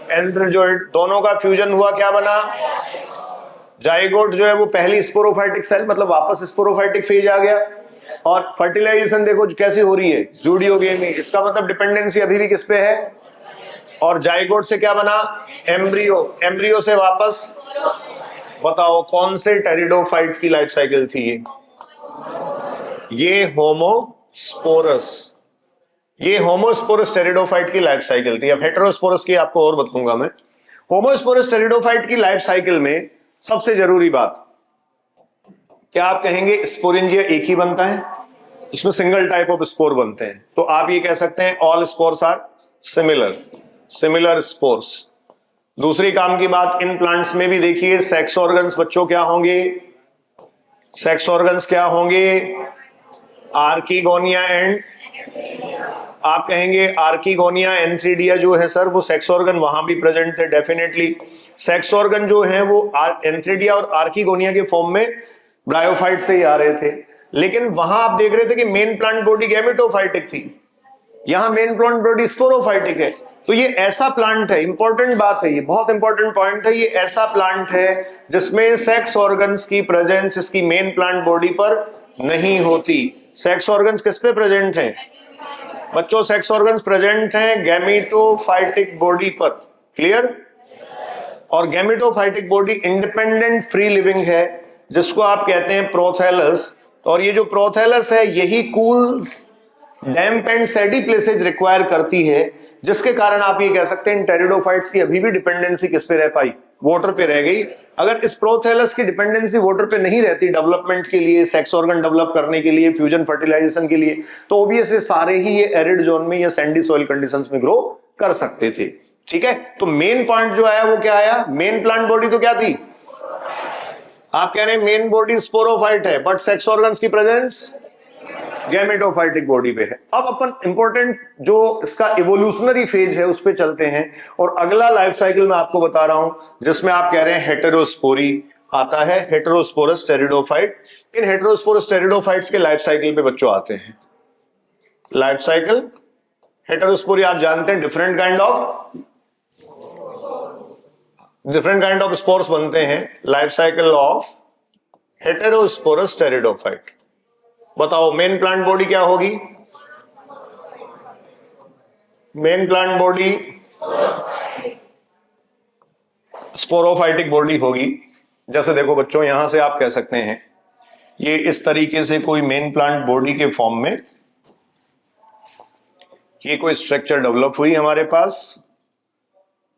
एंड्रोजोइड, दोनों का फ्यूजन हुआ। क्या बना? जाइगोट जो है वो पहली स्पोरोफाइटिक सेल, मतलब वापस स्पोरोफाइटिक फेज आ गया। और फर्टिलाइजेशन देखो कैसी हो रही है? जूडियोगेमी। इसका मतलब डिपेंडेंसी अभी भी किस पे है? और जाइगोट से क्या बना? एम्ब्रियो। एम्ब्रियो से वापस बताओ कौन से टेरिडोफाइट की लाइफ साइकिल थी ये होमोस्पोरस। ये होमोस्पोरस टेरिडोफाइट की लाइफ साइकिल थी। अब हेटेरोस्पोरस की आपको और बताऊंगा मैं। होमोस्पोरस टेरिडोफाइट की लाइफ साइकिल में सबसे जरूरी बात क्या आप कहेंगे? स्पोरेंजिया एक ही बनता है, इसमें सिंगल टाइप ऑफ स्पोर बनते हैं। तो आप ये कह सकते हैं all spores are similar spores. दूसरी काम की बात, इन प्लांट्स में भी देखिए सेक्स ऑर्गन्स बच्चों क्या होंगे? सेक्स ऑर्गन्स क्या होंगे? आर्किगोनिया एंड, आप कहेंगे आर्किगोनिया एंथ्रिडिया जो है सर वो सेक्स ऑर्गन वहां भी प्रेजेंट थे। डेफिनेटली सेक्स ऑर्गन जो है वो एंथ्रिडिया और आर्किगोनिया के फॉर्म में ब्रायोफाइट से ही आ रहे थे। लेकिन वहां आप देख रहे थे कि मेन प्लांट बॉडी गैमेटोफाइटिक थी, यहां मेन प्लांट बॉडी स्पोरोफाइटिक है। तो ये ऐसा प्लांट है, इंपॉर्टेंट बात है, ये बहुत इंपॉर्टेंट पॉइंट है, ये ऐसा प्लांट है जिसमें सेक्स ऑर्गन्स की प्रेजेंस इसकी मेन प्लांट बॉडी पर नहीं होती। सेक्स ऑर्गन्स किस पे प्रेजेंट हैं बच्चों? सेक्स ऑर्गन्स प्रेजेंट हैं गैमेटोफाइटिक बॉडी पर। क्लियर? और gametophytic body independent free living है जिसको आप कहते हैं प्रोथैलस। और ये जो प्रोथैलस है यही cool damp and shady places require करती है, जिसके कारण आप ये कह सकते हैं टेरिडोफाइट्स की अभी भी डिपेंडेंसी किस पे रह पाई? वाटर पे रह गई। अगर इस प्रोथैलस की डिपेंडेंसी वाटर पे नहीं रहती डेवलपमेंट के लिए, सेक्स ऑर्गन डेवलप करने के लिए, फ्यूजन फर्टिलाइजेशन के लिए, तो ऑब्वियसली सारे ही ये एरिड जोन में या सैंडी सॉइल कंडीशंस में ग्रो कर सकते थे। ठीक है, तो मेन पॉइंट जो आया वो क्या आया? मेन प्लांट बॉडी तो क्या थी? आप कह रहे हैं मेन बॉडी स्पोरोफाइट है, बट सेक्स ऑर्गन्स की प्रेजेंस गैमेटोफाइटिक बॉडी पे है। अब अपन इंपॉर्टेंट जो इसका इवोल्यूशनरी फेज है उस पे चलते हैं। और अगला लाइफ साइकिल मैं आपको बता रहा हूं जिसमें आप कह रहे हैं हेटेरोस्पोरी आता है, हेटेरोस्पोरस टेरिडोफाइट। इन हेटेरोस्पोरस टेरिडोफाइट्स के लाइफ साइकिल पे बच्चों आते हैं। लाइफ साइकिल हेटेरोस्पोरी आप जानते हैं डिफरेंट काइंड ऑफ स्पोर्स बनते हैं। Life cycle of heterosporous pteridophyte. बताओ मेन प्लांट बॉडी क्या होगी? Main plant body sporophytic body होगी। जैसे देखो बच्चों यहां से आप कह सकते हैं ये इस तरीके से कोई मेन प्लांट बॉडी के फॉर्म में ये कोई स्ट्रक्चर डेवलप हुई हमारे पास।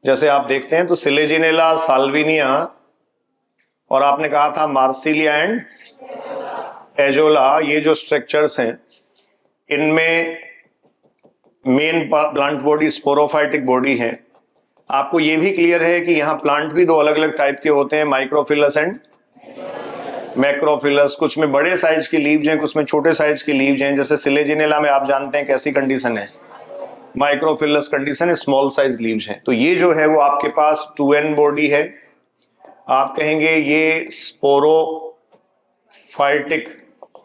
जैसे आप देखते हैं तो सिलेजिनेला, साल्विनिया और आपने कहा था मार्सिलिया एंड एजोला, ये जो स्ट्रक्चर्स हैं इनमें main plant body sporophytic body है। आपको ये भी क्लियर है कि यहां प्लांट भी दो अलग अलग टाइप के होते हैं, माइक्रोफिलस एंड मैक्रोफिलस, कुछ में बड़े साइज की लीव्स हैं, कुछ में छोटे साइज की लीव्स हैं। जैसे सिलेजिनेला में आप जानते हैं कैसी कंडीशन है, माइक्रोफिलस कंडीशन है, स्मॉल साइज लीव्स हैं। तो ये जो है वो आपके पास 2n बॉडी है। आप कहेंगे ये स्पोरोफाइटिक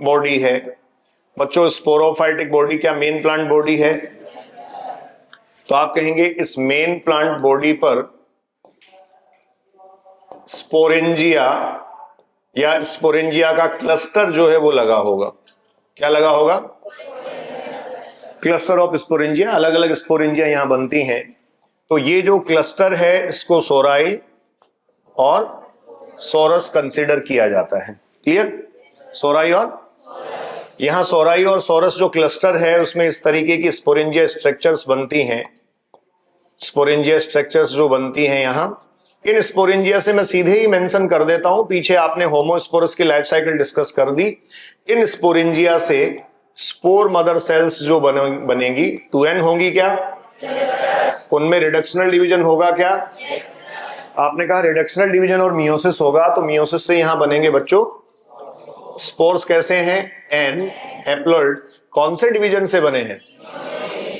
बॉडी है। बच्चों स्पोरोफाइटिक बॉडी क्या मेन प्लांट बॉडी है? तो आप कहेंगे इस मेन प्लांट बॉडी पर स्पोरेंजिया या स्पोरेंजिया का क्लस्टर जो है वो लगा होगा। क्या लगा होगा? क्लस्टर ऑफ स्पोरेंजिया, अलग अलग स्पोरेंजिया यहां बनती हैं। तो ये जो क्लस्टर है इसको सोराई और सोरस कंसीडर किया जाता है। क्लियर? सोराई और यहां सोराई और सोरस जो क्लस्टर है उसमें इस तरीके की स्पोरेंजिया स्ट्रक्चर्स बनती हैं। स्पोरेंजिया स्ट्रक्चर्स जो बनती हैं यहां, इन स्पोरेंजिया से मैं सीधे ही मेंशन कर देता हूं, पीछे आपने होमोस्पोरस की लाइफ साइकिल डिस्कस कर दी। इन स्पोरेंजिया से स्पोर मदर सेल्स जो बनेंगी 2n होंगी क्या? उनमें रिडक्शनल डिवीजन होगा क्या? आपने कहा रिडक्शनल डिवीजन और मियोसिस होगा, तो मियोसिस से यहां बनेंगे बच्चों स्पोर्स। कैसे हैं? n haploid. कौन से डिवीजन से बने हैं?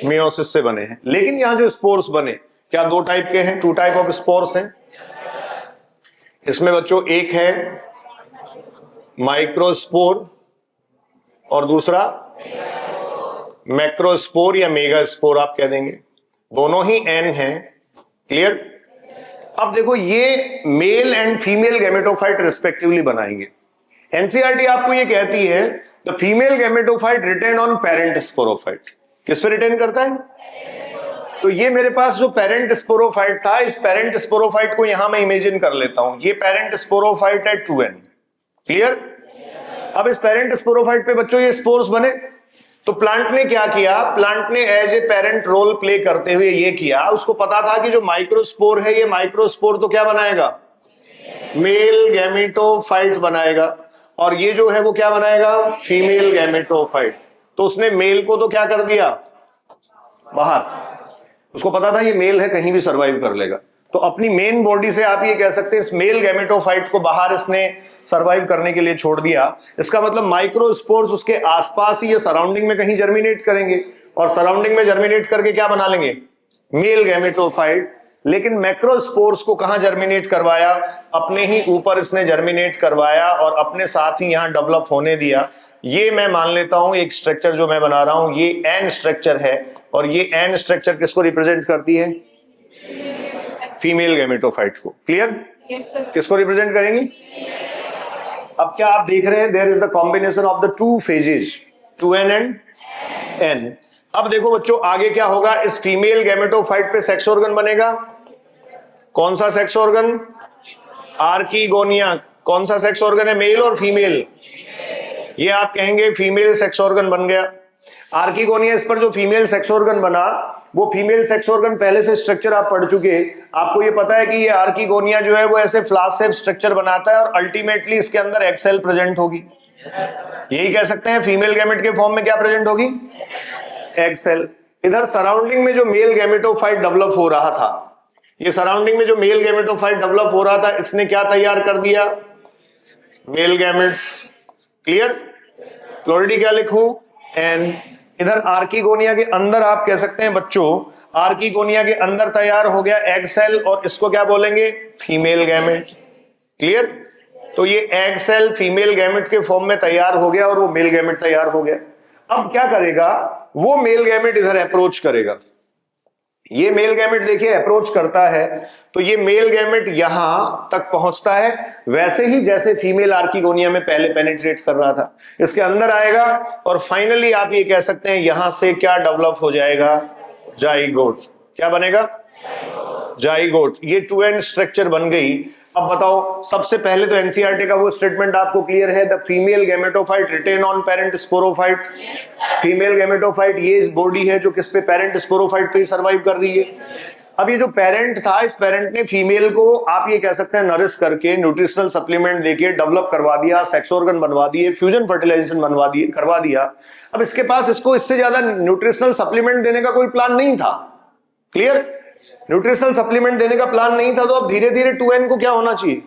मियोसिस से बने हैं। लेकिन यहां जो स्पोर्स बने क्या दो टाइप के हैं? 2 टाइप ऑफ स्पोर्स हैं। इसमें बच्चों एक है माइक्रोस्पोर और दूसरा मैक्रोस्पोर या मेगास्पोर आप कह देंगे। दोनों ही n हैं। क्लियर? अब देखो ये male and female gametophyte respectively बनाएंगे। एनसीईआरटी आपको ये कहती है the female gametophyte retain on parent sporophyte. किस पे रिटेन करता है? तो ये मेरे पास जो पेरेंट स्पोरोफाइट था, इस पेरेंट स्पोरोफाइट को यहां मैं इमेजिन कर लेता हूं। ये पेरेंट स्पोरोफाइट है 2n। क्लियर? अब इस पेरेंट स्पोरोफाइट पे बच्चों ये स्पोर्स बने। तो प्लांट ने क्या किया? प्लांट ने as a parent role play करते हुए ये किया, उसको पता था कि जो माइक्रोस्पोर है, ये माइक्रोस्पोर तो क्या बनाएगा? मेल गैमेटोफाइट बनाएगा, और ये जो है वो क्या बनाएगा? Female gametophyte. तो उसने मेल को तो क्या कर दिया? बाहर। उसको पता था ये मेल है, कहीं भी सरवाइव कर लेगा। तो अपनी मेन बॉडी से आप ये कह सकते हैं इस मेल गैमेटोफाइट को बाहर इसने सरवाइव करने के लिए छोड़ दिया। इसका मतलब माइक्रोस्पोर्स उसके आसपास ही या सराउंडिंग में कहीं जर्मिनेट करेंगे, और सराउंडिंग में जर्मिनेट करके क्या बना लेंगे? Male gametophyte. लेकिन मैक्रोस्पोर्स को कहां जर्मिनेट करवाया? अपने ही ऊपर इसने जर्मिनेट करवाया और अपने साथ ही यहां डेवलप होने दिया। ये मैं मान लेता हूं एक स्ट्रक्चर जो मैं बना रहा हूं ये एन स्ट्रक्चर है, और ये एन स्ट्रक्चर किसको रिप्रेजेंट करती है? फीमेल गैमेटोफाइट को। क्लियर? किसको रिप्रेजेंट करेंगी? अब क्या आप देख रहे हैं? There is the combination of the 2 phases 2n and n। अब देखो बच्चों आगे क्या होगा? इस फीमेल गैमेटोफाइट पे सेक्स ऑर्गन बनेगा। कौन सा सेक्स ऑर्गन? आर्कीगोनिया। कौन सा सेक्स ऑर्गन है? मेल और फीमेल। ये आप कहेंगे फीमेल सेक्स ऑर्गन बन गया। आर्कीगोनिया, इस पर जो फीमेल सेक्स ऑर्गन बना, वो फीमेल सेक्स ऑर्गन पहले से स्ट्रक्चर आप पढ़ चुके। आपको ये पता है कि ये आर्कीगोनिया जो है वो ऐसे फ्लास्क शेप स्ट्रक्चर बनाता है, और अल्टीमेटली इसके अंदर एग सेल प्रेजेंट होगी। यही कह सकते हैं फीमेल गैमेट के फॉर्म में क्या प्रेजेंट होगी? Egg cell. इधर सराउंडिंग में जो मेल गैमेटोफाइट डेवलप हो रहा था, ये सराउंडिंग में जो मेल गैमेटोफाइट डेवलप हो रहा था, इसने क्या तैयार कर दिया? Male gametes. क्लियर? क्लोरिडी क्या लिखूं? एन। इधर आर्कीगोनिया के अंदर आप कह सकते हैं बच्चों, आर्कीगोनिया के अंदर तैयार हो गया एग सेल, और इसको क्या बोलेंगे? Female gamete. क्लियर? तो ये एग सेल फीमेल गैमेट के फॉर्म में तैयार हो गया, और वो मेल गैमेट तैयार हो गया। अब क्या करेगा? वो मेल गैमेट इधर अप्रोच करेगा। ये मेल गैमेट देखिए अप्रोच करता है, तो ये मेल गैमेट यहां तक पहुंचता है, वैसे ही जैसे फीमेल आर्कीगोनिया में पहले पेनिट्रेट कर रहा था। इसके अंदर आएगा, और फाइनली आप ये कह सकते हैं यहां से क्या डेवलप हो जाएगा? जाइगोट। क्या बनेगा? जाइगोट। ये 2n स्ट्रक्चर बन गई। अब बताओ, सबसे पहले तो एनसीईआरटी का वो स्टेटमेंट आपको क्लियर है, the female gametophyte retain on parent sporophyte. Female gametophyte ये बॉडी है जो किस पे? पेरेंट स्पोरोफाइट पे सर्वाइव कर रही है। अब ये जो पेरेंट था, इस पेरेंट ने फीमेल को आप ये कह सकते हैं नरिश करके, न्यूट्रिशनल सप्लीमेंट देके डेवलप करवा दिया, सेक्स ऑर्गन बनवा दिए, फ्यूजन फर्टिलाइजेशन करवा दिया। अब इसके पास इसको इससे ज्यादा न्यूट्रिशनल सप्लीमेंट देने का कोई प्लान नहीं था। क्लियर? न्यूट्रिशनल सप्लीमेंट देने का प्लान नहीं था, तो अब धीरे धीरे 2n को क्या होना चाहिए?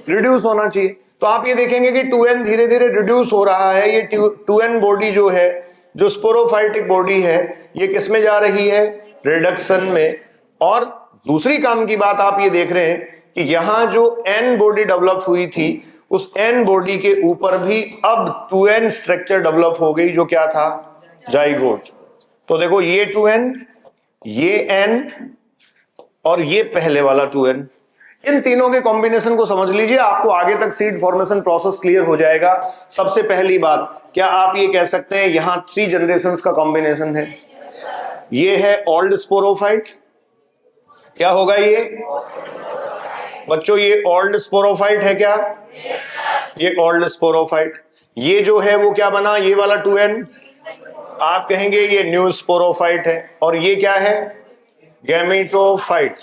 रिड्यूस होना चाहिए। तो आप ये देखेंगे कि 2n धीरे धीरे रिड्यूस हो रहा है। ये 2n बॉडी जो है, जो स्पोरोफाइटिक बॉडी है, ये किस में जा रही है? रिडक्शन में। और दूसरी काम की बात आप ये देख रहे हैं कि यहां जो n बॉडी डेवलप हुई थी, उस n बॉडी के ऊपर भी अब 2n स्ट्रक्चर डेवलप हो गई, जो क्या था? जाइगोट। तो देखो ये 2n, ये n और ये पहले वाला 2n, इन तीनों के कॉम्बिनेशन को समझ लीजिए, आपको आगे तक सीड फॉर्मेशन प्रोसेस क्लियर हो जाएगा। सबसे पहली बात, क्या आप ये कह सकते हैं यहां 3 जनरेशंस का कॉम्बिनेशन है? ये है ओल्ड स्पोरोफाइट। क्या होगा ये बच्चों? ये ओल्ड स्पोरोफाइट है क्या? ये ओल्ड स्पोरोफाइट। ये जो है वो क्या बना? ये वाला 2n आप कहेंगे ये न्यू स्पोरोफाइट है। और ये क्या है? गैमेटोफाइट।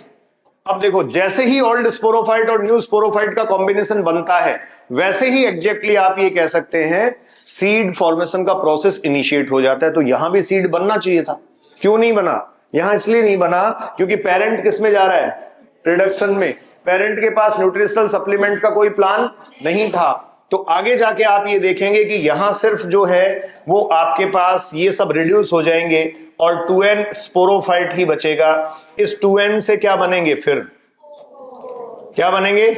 अब देखो, जैसे ही ओल्ड स्पोरोफाइट और न्यू स्पोरोफाइट का कॉम्बिनेशन बनता है, वैसे ही एग्जैक्टली आप ये कह सकते हैं सीड फॉर्मेशन का प्रोसेस इनिशिएट हो जाता है। तो यहां भी सीड बनना चाहिए था, क्यों नहीं बना? यहां इसलिए नहीं बना क्योंकि पेरेंट किस में जा रहा है? रिडक्शन में। पेरेंट के पास न्यूट्रिशनल सप्लीमेंट का कोई प्लान नहीं था। तो आगे जाके आप ये देखेंगे कि यहां सिर्फ जो है वो आपके पास ये सब रिड्यूस हो जाएंगे और 2n स्पोरोफाइट ही बचेगा। इस 2n से क्या बनेंगे? फिर क्या बनेंगे?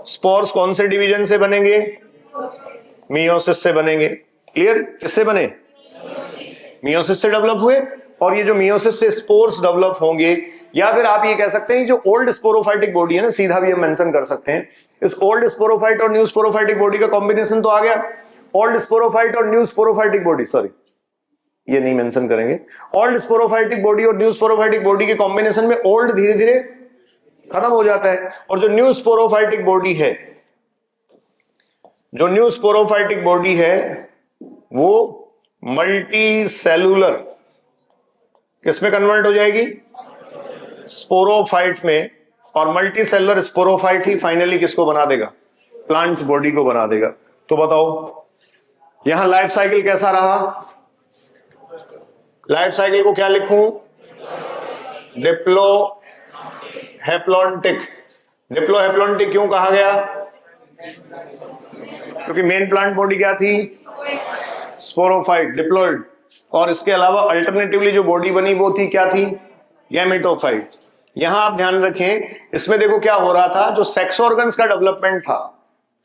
स्पोर्स कौन से डिवीजन से बनेंगे? मियोसिस से बनेंगे। क्लियर? किससे बने? मियोसिस से डेवलप हुए। और ये जो मियोसिस से स्पोर्स डेवलप होंगे, या फिर आप ये कह सकते हैं जो ओल्ड स्पोरोफाइटिक बॉडी है ना, सीधा भी हम मेंशन कर सकते हैं, इस ओल्ड स्पोरोफाइट और न्यू स्पोरोफाइटिक बॉडी का कॉम्बिनेशन तो आ गया। ओल्ड स्पोरोफाइट और न्यू स्पोरोफाइटिक बॉडी, सॉरी ये नहीं मेंशन करेंगे। ओल्ड स्पोरोफाइटिक बॉडी और न्यू स्पोरोफाइटिक बॉडी के कॉम्बिनेशन में ओल्ड धीरे धीरे खत्म हो जाता है। और जो न्यू स्पोरोफाइटिक बॉडी है, जो न्यू स्पोरोफाइटिक बॉडी है वो मल्टी सेलुलर किसमें कन्वर्ट हो जाएगी? स्पोरोफाइट में। और मल्टी सेलुलर स्पोरोफाइट ही फाइनली किसको बना देगा? प्लांट बॉडी को बना देगा। तो बताओ यहां लाइफ साइकिल कैसा रहा? लाइफ साइकिल को क्या लिखूं? Diplo haplontic. डिप्लो हैप्लॉन्टिक क्यों कहा गया? क्योंकि मेन प्लांट बॉडी क्या थी? Sporophyte, diploid. और इसके अलावा अल्टरनेटिवली जो बॉडी बनी वो थी क्या थी? गैमेटोफाइट। यहां आप ध्यान रखें, इसमें देखो क्या हो रहा था, जो सेक्स ऑर्गन्स का डेवलपमेंट था,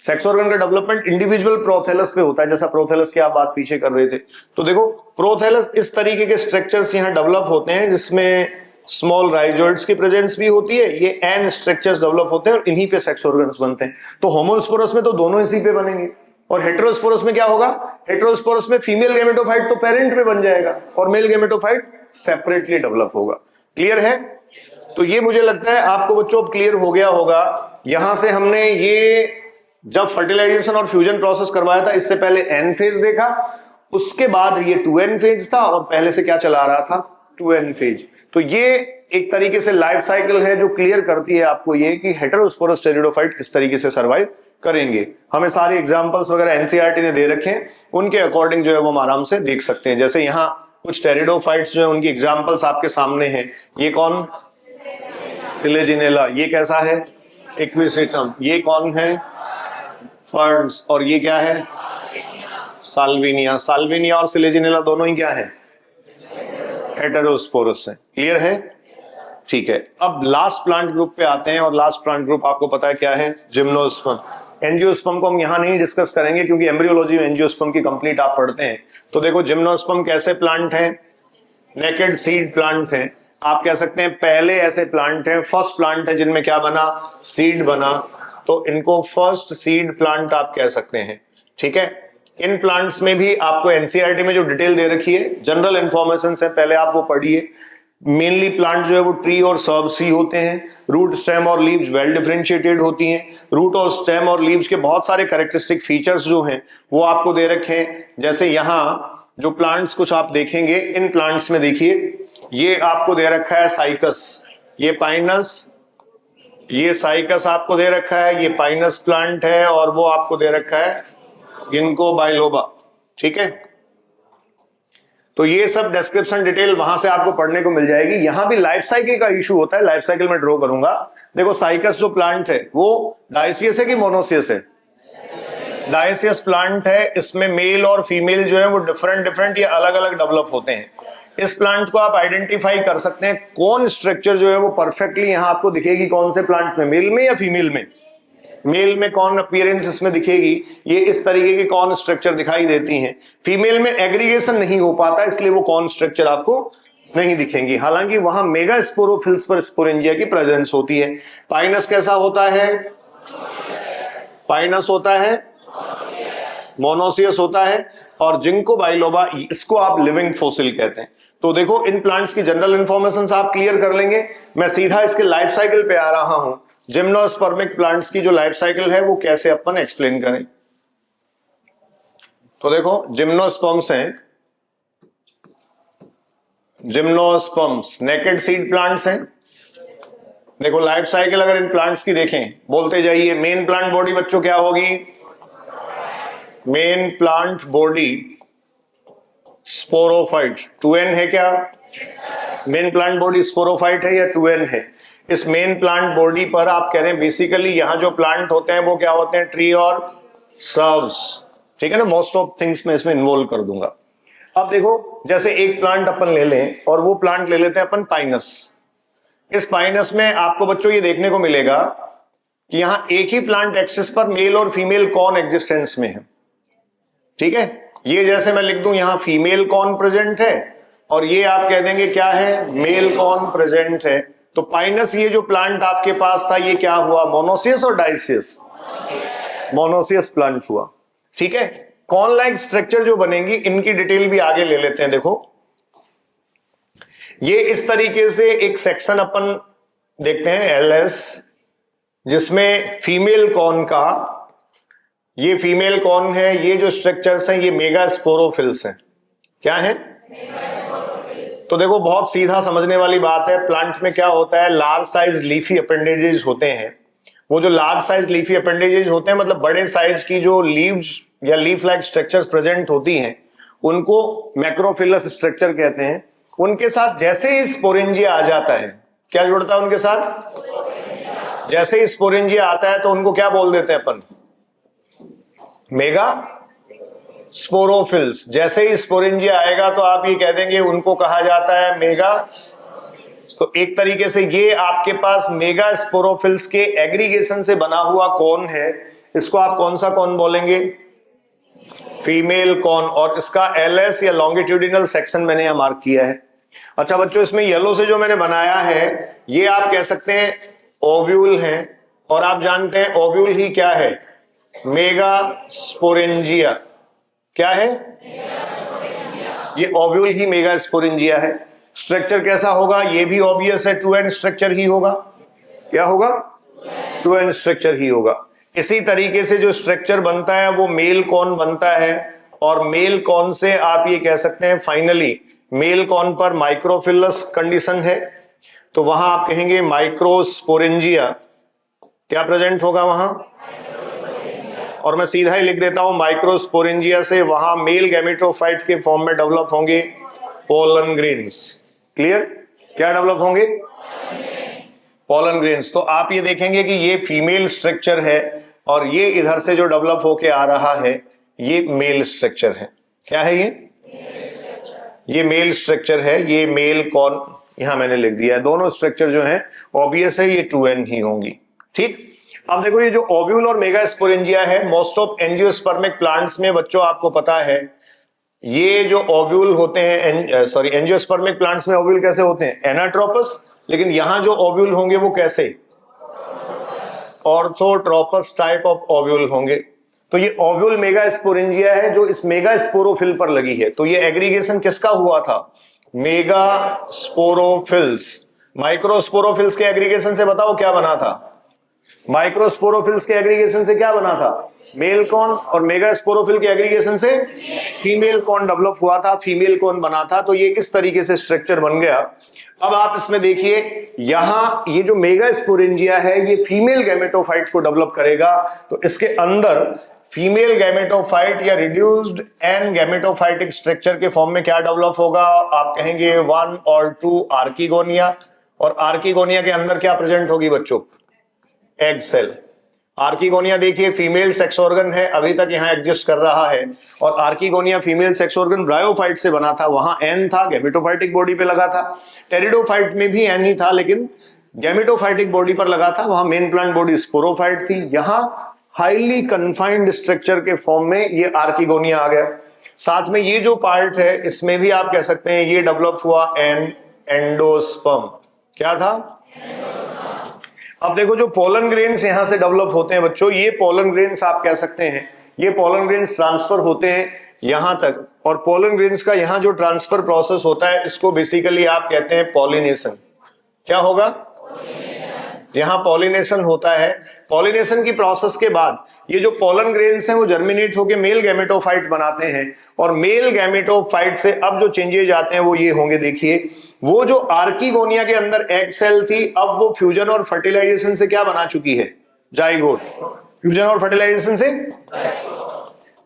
सेक्स ऑर्गन का डेवलपमेंट इंडिविजुअल प्रोथेलस पे होता है, जैसा प्रोथेलस की आप बात पीछे कर रहे थे। तो देखो प्रोथेलस इस तरीके के स्ट्रक्चर्स यहां डेवलप होते हैं जिसमें स्मॉल राइजोइड्स की प्रेजेंस भी होती है। ये एन स्ट्रक्चर्स डेवलप होते हैं और इन्हीं पे सेक्स ऑर्गन्स बनते हैं। तो होमोस्पोरस में तो दोनों इसी पे बनेंगे। और हेटेरोस्पोरस में क्या होगा? हेटेरोस्पोरस में फीमेल गैमेटोफाइट तो पेरेंट पे बन जाएगा और मेल गैमेटोफाइट सेपरेटली डेवलप होगा। क्लियर है? तो ये मुझे लगता है आपको बच्चों अब क्लियर हो गया होगा। यहां से हमने ये जब फर्टिलाइजेशन और फ्यूजन प्रोसेस करवाया था, इससे पहले एन फेज देखा, उसके बाद ये 2n फेज था और पहले से क्या चला रहा था? 2n phase. तो ये एक तरीके से लाइफ साइकिल है जो क्लियर करती है आपको ये कि हेटेरोस्पोरस टेरिडोफाइट किस तरीके से सर्वाइव करेंगे। हमें सारे एग्जांपल्स वगैरह एनसीईआरटी ने दे रखे हैं, उनके अकॉर्डिंग जो है वो हम आराम से देख सकते हैं। जैसे यहाँ कुछ टेरिडोफाइट्स जो है उनकी एग्जांपल्स आपके सामने हैं। ये कौन? सिलेजिनेला। ये कैसा है? इक्विसिटम। ये कौन है? फर्न्स। और ये क्या है? साल्विनिया। साल्विनिया और सिलेजिनेला दोनों ही क्या है? हेटेरोस्पोरस है। क्लियर है? ठीक है। अब लास्ट प्लांट ग्रुप पे आते हैं और लास्ट प्लांट ग्रुप आपको पता है क्या है? जिम्नोस्पर्म। एंजियोस्पर्म को हम यहां नहीं डिस्कस करेंगे क्योंकि एम्ब्रियोलॉजी में एंजियोस्पर्म की कंप्लीट आप पढ़ते हैं। तो देखो जिम्नोस्पर्म कैसे प्लांट है? नेकेड सीड प्लांट है। आप कह सकते हैं पहले ऐसे प्लांट हैं, फर्स्ट प्लांट है जिनमें क्या बना? सीड बना। तो इनको फर्स्ट सीड प्लांट आप कह सकते हैं। ठीक है। इन प्लांट्स में भी आपको एनसीईआरटी में जो डिटेल दे रखी है, जनरल इंफॉर्मेशन है, पहले आप वो पढ़िए। मेनली प्लांट जो है वो ट्री और सर्ब्स ही होते हैं। रूट, स्टेम और लीव्स वेल डिफरेंशिएटेड होती हैं। रूट और स्टेम और लीव्स के बहुत सारे कैरेक्टरिस्टिक फीचर्स जो हैं वो आपको दे रखे हैं। जैसे यहाँ जो प्लांट्स कुछ आप देखेंगे, इन प्लांट्स में देखिए ये आपको दे रखा है साइकस, ये पाइनस, ये साइकस आपको दे रखा है, ये पाइनस प्लांट है, और वो आपको दे रखा है गिंको बाइलोबा। ठीक है। तो ये सब डिस्क्रिप्शन डिटेल वहां से आपको पढ़ने को मिल जाएगी। यहां भी लाइफ साइकिल का इशू होता है, लाइफ साइकिल में ड्रॉ करूंगा। देखो साइकस जो प्लांट है वो डायसियस है कि मोनोसियस है? डायसियस प्लांट है, इसमें मेल और फीमेल जो है वो डिफरेंट या अलग अलग डेवलप होते हैं। इस प्लांट को आप आइडेंटिफाई कर सकते हैं कौन स्ट्रक्चर जो है वो परफेक्टली यहां आपको दिखेगी, कौन से प्लांट में, मेल में या फीमेल में। मेल में कौन अपीयरेंस इसमें दिखेगी, ये इस तरीके के कौन स्ट्रक्चर दिखाई देती हैं। फीमेल में एग्रीगेशन नहीं हो पाता, इसलिए वो कौन स्ट्रक्चर आपको नहीं दिखेंगी, हालांकि वहां मेगा स्पोरोफिल्स पर स्पोरेंजिया की प्रेजेंस होती है। पाइनस कैसा होता है, पाइनस होता है, मोनोसियस होता है, और जिंको बाइलोबा इसको आप लिविंग फोसिल कहते हैं। तो देखो इन प्लांट्स की जनरल इंफॉर्मेशन आप क्लियर कर लेंगे। मैं सीधा इसके लाइफ साइकिल पे आ रहा हूं, जिम्नोस्पर्मिक प्लांट्स की जो लाइफ साइकिल है वो कैसे अपन एक्सप्लेन करें। तो देखो जिम्नोस्पर्म्स हैं, जिम्नोस्पर्म्स नेकेड सीड प्लांट्स हैं। देखो लाइफ साइकिल अगर इन प्लांट्स की देखें, बोलते जाइए। मेन प्लांट बॉडी बच्चों क्या होगी, main plant body sporophyte, 2n है क्या, मेन प्लांट बॉडी स्पोरोफाइट है या 2n है। इस मेन प्लांट बॉडी पर आप कह रहे हैं बेसिकली यहां जो प्लांट होते हैं वो क्या होते हैं, ट्री और सर्व्स, ठीक है ना। मोस्ट ऑफ थिंग्स में इसमें इन्वॉल्व कर दूंगा। अब देखो जैसे एक प्लांट अपन ले लें, और वो प्लांट ले लेते हैं अपन पाइनस। इस पाइनस में आपको बच्चों ये देखने को मिलेगा कि यहां एक ही प्लांट एक्सिस पर मेल और फीमेल कौन एग्जिस्टेंस में है, ठीक है। ये जैसे मैं लिख दूं यहां फीमेल कौन प्रेजेंट है, और ये आप कह देंगे क्या है, मेल कौन प्रेजेंट है। तो पाइनस ये जो प्लांट आपके पास था ये क्या हुआ, मोनोसियस और डाइसियस, मोनोसियस प्लांट हुआ, ठीक है। कॉर्न लाइक स्ट्रक्चर जो बनेंगी इनकी डिटेल भी आगे ले लेते हैं। देखो ये इस तरीके से एक सेक्शन अपन देखते हैं LS, जिसमें फीमेल कॉर्न का, ये फीमेल कॉर्न है, ये जो स्ट्रक्चर्स हैं ये मेगा स्पोरोफिल्स हैं। क्या है, तो देखो बहुत सीधा समझने वाली बात है। प्लांट में क्या होता है, लार्ज साइज लीफी अपेंडेजेस होते हैं। वो जो लार्ज साइज लीफी अपेंडेजेस होते हैं मतलब बड़े साइज की जो लीव्स या लीफ लाइक स्ट्रक्चर्स प्रेजेंट होती हैं उनको मैक्रोफिलस स्ट्रक्चर कहते हैं। उनके साथ जैसे ही स्पोरेंजिया आ जाता है, क्या जुड़ता है उनके साथ, जैसे ही स्पोरेंजिया आता है तो उनको क्या बोल देते हैं अपन, मेगा स्पोरोफिल्स। जैसे ही स्पोरेंजिया आएगा तो आप ये कह देंगे उनको कहा जाता है मेगा। तो एक तरीके से ये आपके पास मेगा स्पोरोफिल्स के एग्रीगेशन से बना हुआ कॉर्न है। इसको आप कौन सा कॉर्न बोलेंगे, फीमेल कॉर्न, और इसका LS या लॉन्गिट्यूडिनल सेक्शन मैंने यहां मार्क किया है। अच्छा बच्चों इसमें येलो से जो मैंने बनाया है ये आप कह सकते हैं ओव्यूल है, और आप जानते हैं ओव्यूल ही क्या है, मेगा स्पोरेंजिया। क्या है, ये ओव्यूल ही मेगा स्पोरेंजिया है। स्ट्रक्चर कैसा होगा, ये भी ऑब्वियस है, 2n स्ट्रक्चर ही होगा। क्या होगा, 2n स्ट्रक्चर ही होगा। इसी तरीके से जो स्ट्रक्चर बनता है वो मेल कॉर्न बनता है, और मेल कॉर्न से आप ये कह सकते हैं फाइनली मेल कॉर्न पर माइक्रोफिलस कंडीशन है, तो वहां आप कहेंगे माइक्रोस्पोरेंजिया क्या प्रेजेंट होगा वहां, और मैं सीधा ही लिख देता हूं माइक्रोस्पोरेंजिया से वहां मेल गैमेटोफाइट के फॉर्म में डेवलप होंगे पोलन ग्रेन्स। क्लियर, क्या डेवलप होंगे, पोलन ग्रेन्स। तो आप ये देखेंगे कि ये फीमेल स्ट्रक्चर है, और ये इधर से जो डेवलप होके आ रहा है ये मेल स्ट्रक्चर है। क्या है ये मेल स्ट्रक्चर है, ये मेल कॉर्न यहां मैंने लिख दिया है। दोनों स्ट्रक्चर जो है ऑब्वियस है ये 2n ही होंगी, ठीक। अब देखो ये जो ओव्यूल और मेगा स्पोरेंजिया है, मोस्ट ऑफ एंजियोस्पर्मिक प्लांट्स में बच्चों आपको पता है ये जो ओव्यूल होते हैं, सॉरी एंजियोस्पर्मिक प्लांट्स में ओव्यूल कैसे होते हैं, एनाट्रोपस, लेकिन यहां जो ओव्यूल होंगे वो कैसे, ऑर्थोट्रोपस टाइप ऑफ ओव्यूल होंगे। तो ये ओव्यूल मेगा स्पोरेंजिया है जो इस मेगा स्पोरोफिल पर लगी है। तो ये एग्रीगेशन किसका हुआ था, मेगा स्पोरोफिल्स। माइक्रोस्पोरोफिल्स के एग्रीगेशन से बताओ क्या बना था, माइक्रोस्पोरोफिल्स के एग्रीगेशन से क्या बना था, मेल कॉर्न, और मेगा स्पोरोफिल के एग्रीगेशन से फीमेल कॉर्न डेवलप हुआ था, फीमेल कॉर्न बना था। तो ये इस तरीके से स्ट्रक्चर बन गया। अब आप इसमें देखिए यहां ये जो मेगा स्पोरेंजिया है ये फीमेल गैमेटोफाइट को डेवलप करेगा। तो इसके अंदर फीमेल गैमेटोफाइट या रिड्यूस्ड एन गैमेटोफाइटिक स्ट्रक्चर के फॉर्म में क्या डेवलप होगा, आप कहेंगे 1 और 2 आर्किगोनिया, और आर्किगोनिया के अंदर क्या प्रेजेंट होगी बच्चों, एग सेल। आर्किगोनिया देखिए फीमेल सेक्स ऑर्गन है, अभी तक यहाँ एग्जिस्ट कर रहा है। और archegonia female sex organ bryophyte से बना था, वहां एन था, गैमेटोफाइटिक बॉडी पे लगा था। टेरिडोफाइट में भी एन ही था लेकिन गैमेटोफाइटिक बॉडी पर लगा था, वहां मेन प्लांट बॉडी स्पोरोफाइट थी। यहां हाईली कन्फाइंड स्ट्रक्चर के फॉर्म में ये आर्किगोनिया आ गया। साथ में ये जो पार्ट है इसमें भी आप कह सकते हैं ये डेवलप हुआ एंडोस्पर्म। क्या था? अब देखो जो पोलन ग्रेन्स यहां से डेवलप होते हैं बच्चों, ये पोलन ग्रेन्स आप कह सकते हैं, ये पोलन ग्रेन्स ट्रांसफर होते हैं यहां तक। और पोलन ग्रेन्स का यहां जो ट्रांसफर प्रोसेस होता है इसको बेसिकली आप कहते हैं पॉलिनेशन। क्या होगा? यहां पॉलिनेशन होता है। पॉलिनेशन की प्रोसेस के बाद ये जो पोलन ग्रेन्स हैं वो जर्मिनेट होकर मेल गैमेटोफाइट बनाते हैं। और मेल गैमेटोफाइट से अब जो चेंजेज आते हैं वो ये होंगे, देखिए वो जो आर्किगोनिया के अंदर एग सेल थी अब वो फ्यूजन और फर्टिलाइजेशन से क्या बना चुकी है? जाइगोट। फ्यूजन और फर्टिलाइजेशन से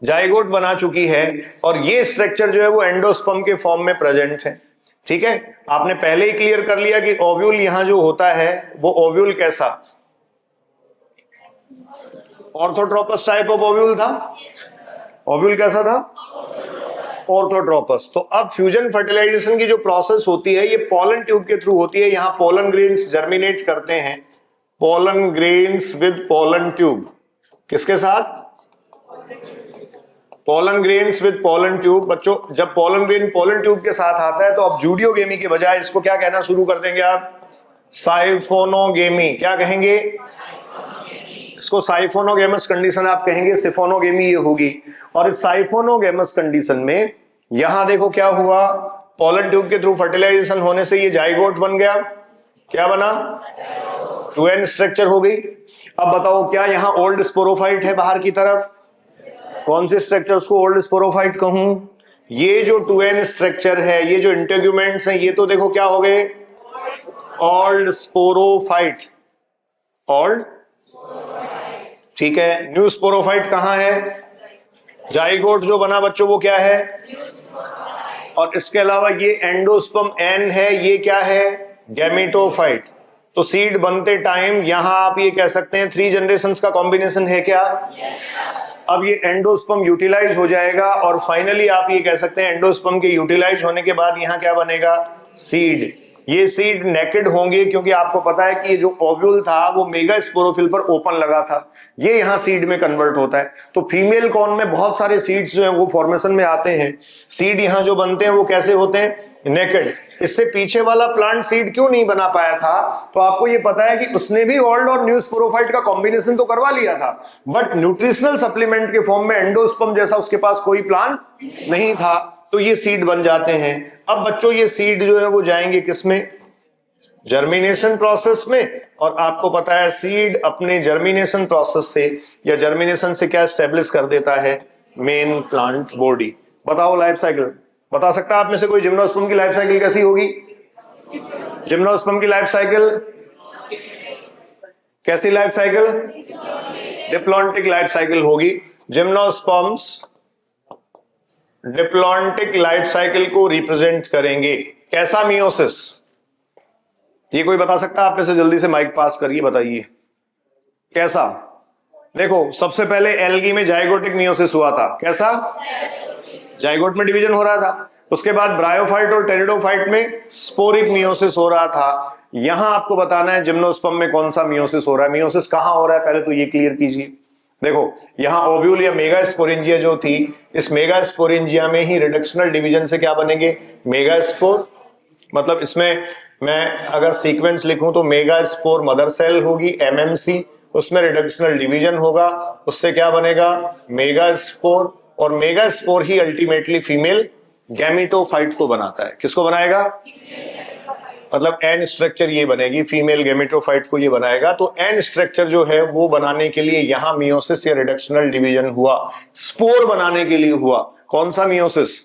जाइगोट बना चुकी है। और ये स्ट्रक्चर जो है वो एंडोस्पर्म के फॉर्म में प्रेजेंट है। ठीक है, आपने पहले ही क्लियर कर लिया कि ओव्यूल यहां जो होता है वो ओव्यूल कैसा? ऑर्थोट्रोपस टाइप ऑफ ओव्यूल था। ओव्यूल कैसा था? ऑर्थोट्रोपस। तो अब फ्यूजन फर्टिलाइजेशन की जो प्रोसेस होती है ये पोलन ट्यूब के थ्रू होती है। यहां पोलन ग्रेन्स जर्मिनेट करते हैं, pollen grains with pollen tube. किसके साथ? Pollen grains with pollen tube. बच्चों जब पोलन ग्रेन पोलन ट्यूब के साथ आता है तो अब जूडियोगेमी के बजाय इसको क्या कहना शुरू कर देंगे आप? साइफोनोगेमी। क्या कहेंगे? इसको साइफोनोगेमस कंडीशन आप कहेंगे, सिफोनोगेमी ये होगी। और इस साइफोनोगेमस कंडीशन में यहां देखो क्या हुआ, पोलन ट्यूब के थ्रू फर्टिलाइजेशन होने से ये जाइगोट बन गया। क्या बना? 2n स्ट्रक्चर हो गई। अब बताओ क्या यहां ओल्ड स्पोरोफाइट है बाहर की तरफ? कौन से स्ट्रक्चर्स को ओल्ड स्पोरोफाइट कहूं? ये जो 2n स्ट्रक्चर है, ये जो इंटेग्यूमेंट्स हैं, ये तो देखो क्या हो गए? Old sporophyte. ओल्ड, ठीक है। न्यू स्पोरोफाइट कहां है? जाइगोट जो बना बच्चों वो क्या है? और इसके अलावा ये एंडोस्पर्म एन है, ये क्या है? गैमेटोफाइट। तो सीड बनते टाइम यहां आप ये कह सकते हैं 3 जनरेशंस का कॉम्बिनेशन है क्या? अब ये एंडोस्पर्म यूटिलाइज हो जाएगा और फाइनली आप ये कह सकते हैं एंडोस्पर्म के यूटिलाइज होने के बाद यहां क्या बनेगा? सीड। ये सीड नेकेड होंगे क्योंकि आपको पता है कि ये जो ओव्यूल था वो मेगा स्पोरोफिल पर ओपन लगा था, ये यहां सीड में कन्वर्ट होता है। तो फीमेल कॉर्न में बहुत सारे सीड्स जो हैं वो फॉर्मेशन में आते हैं। सीड यहां जो बनते हैं वो कैसे होते हैं? नेकेड। इससे पीछे वाला प्लांट सीड क्यों नहीं बना पाया था? तो आपको ये पता है कि उसने भी ओल्ड और न्यू स्पोरोफाइट का कॉम्बिनेशन तो करवा लिया था, बट न्यूट्रिशनल सप्लीमेंट के फॉर्म में एंडोस्पर्म जैसा उसके पास कोई प्लांट नहीं था, तो ये सीड बन जाते हैं। अब बच्चों ये सीड जो है वो जाएंगे किसमें? जर्मिनेशन प्रोसेस में। और आपको पता है सीड अपने जर्मिनेशन प्रोसेस से या जर्मिनेशन से क्या एस्टेब्लिश कर देता है? Main plant body. बताओ लाइफ साइकिल बता सकता है आप में से कोई? जिम्नोस्पर्म की लाइफ साइकिल कैसी होगी? जिम्नोस्पर्म की लाइफ साइकिल कैसी? Life cycle diplontic life cycle होगी। जिम्नोस्पर्म्स डिप्लॉन्टिक लाइफ साइकिल को रिप्रेजेंट करेंगे। कैसा? मियोसिस। ये कोई बता सकता है आप में से? जल्दी से माइक पास करिए, बताइए कैसा? देखो सबसे पहले एल्गी में जाइगोटिक मियोसिस हुआ था। कैसा? जाइगोट में डिवीजन हो रहा था। उसके बाद ब्रायोफाइट और टेरिडोफाइट में स्पोरिक मियोसिस हो रहा था। यहां आपको बताना है जिम्नोस्पर्म में कौन सा मियोसिस हो रहा है। मियोसिस कहां हो रहा है पहले तो ये क्लियर कीजिए। देखो यहां ओव्यूल या मेगा स्पोरेंजिया जो थी, इस मेगा स्पोरेंजिया में ही रिडक्शनल डिवीजन से क्या बनेंगे? Mega spore. मतलब इसमें मैं अगर सीक्वेंस लिखूं तो मेगा स्पोर मदर सेल होगी एमएमसी, उसमें रिडक्शनल डिवीजन होगा, उससे क्या बनेगा? Mega spore. और मेगा स्पोर ही अल्टीमेटली फीमेल गैमेटोफाइट को बनाता है। किसको बनाएगा? मतलब एन स्ट्रक्चर ये बनेगी, फीमेल गैमेटोफाइट को ये बनाएगा। तो एन स्ट्रक्चर जो है वो बनाने के लिए यहां मियोसिस या रिडक्शनल डिवीजन हुआ, स्पोर बनाने के लिए हुआ। कौन सा मियोसिस?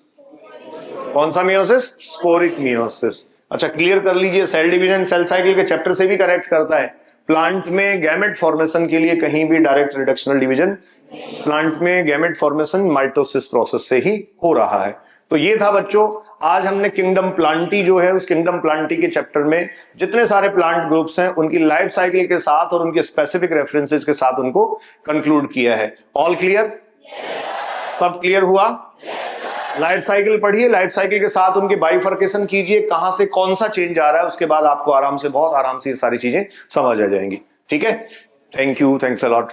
कौन सा मियोसिस? Sporic meiosis. अच्छा क्लियर कर लीजिए, सेल डिवीजन सेल साइकिल के चैप्टर से भी कनेक्ट करता है। प्लांट में गैमेट फॉर्मेशन के लिए कहीं भी डायरेक्ट रिडक्शनल डिवीजन, प्लांट में गैमेट फॉर्मेशन माइटोसिस प्रोसेस से ही हो रहा है। तो ये था बच्चों, आज हमने किंगडम प्लांटी जो है, उस किंगडम प्लांटी के चैप्टर में जितने सारे प्लांट ग्रुप्स हैं उनकी लाइफ साइकिल के साथ और उनके स्पेसिफिक रेफरेंसेस के साथ उनको कंक्लूड किया है। All clear? सब क्लियर हुआ? लाइफ साइकिल पढ़िए, लाइफ साइकिल के साथ उनकी बाइफर्केशन कीजिए, कहां से कौन सा चेंज आ रहा है, उसके बाद आपको आराम से, बहुत आराम से ये सारी चीजें समझ आ जाएंगी। ठीक है, thank you, thanks a lot.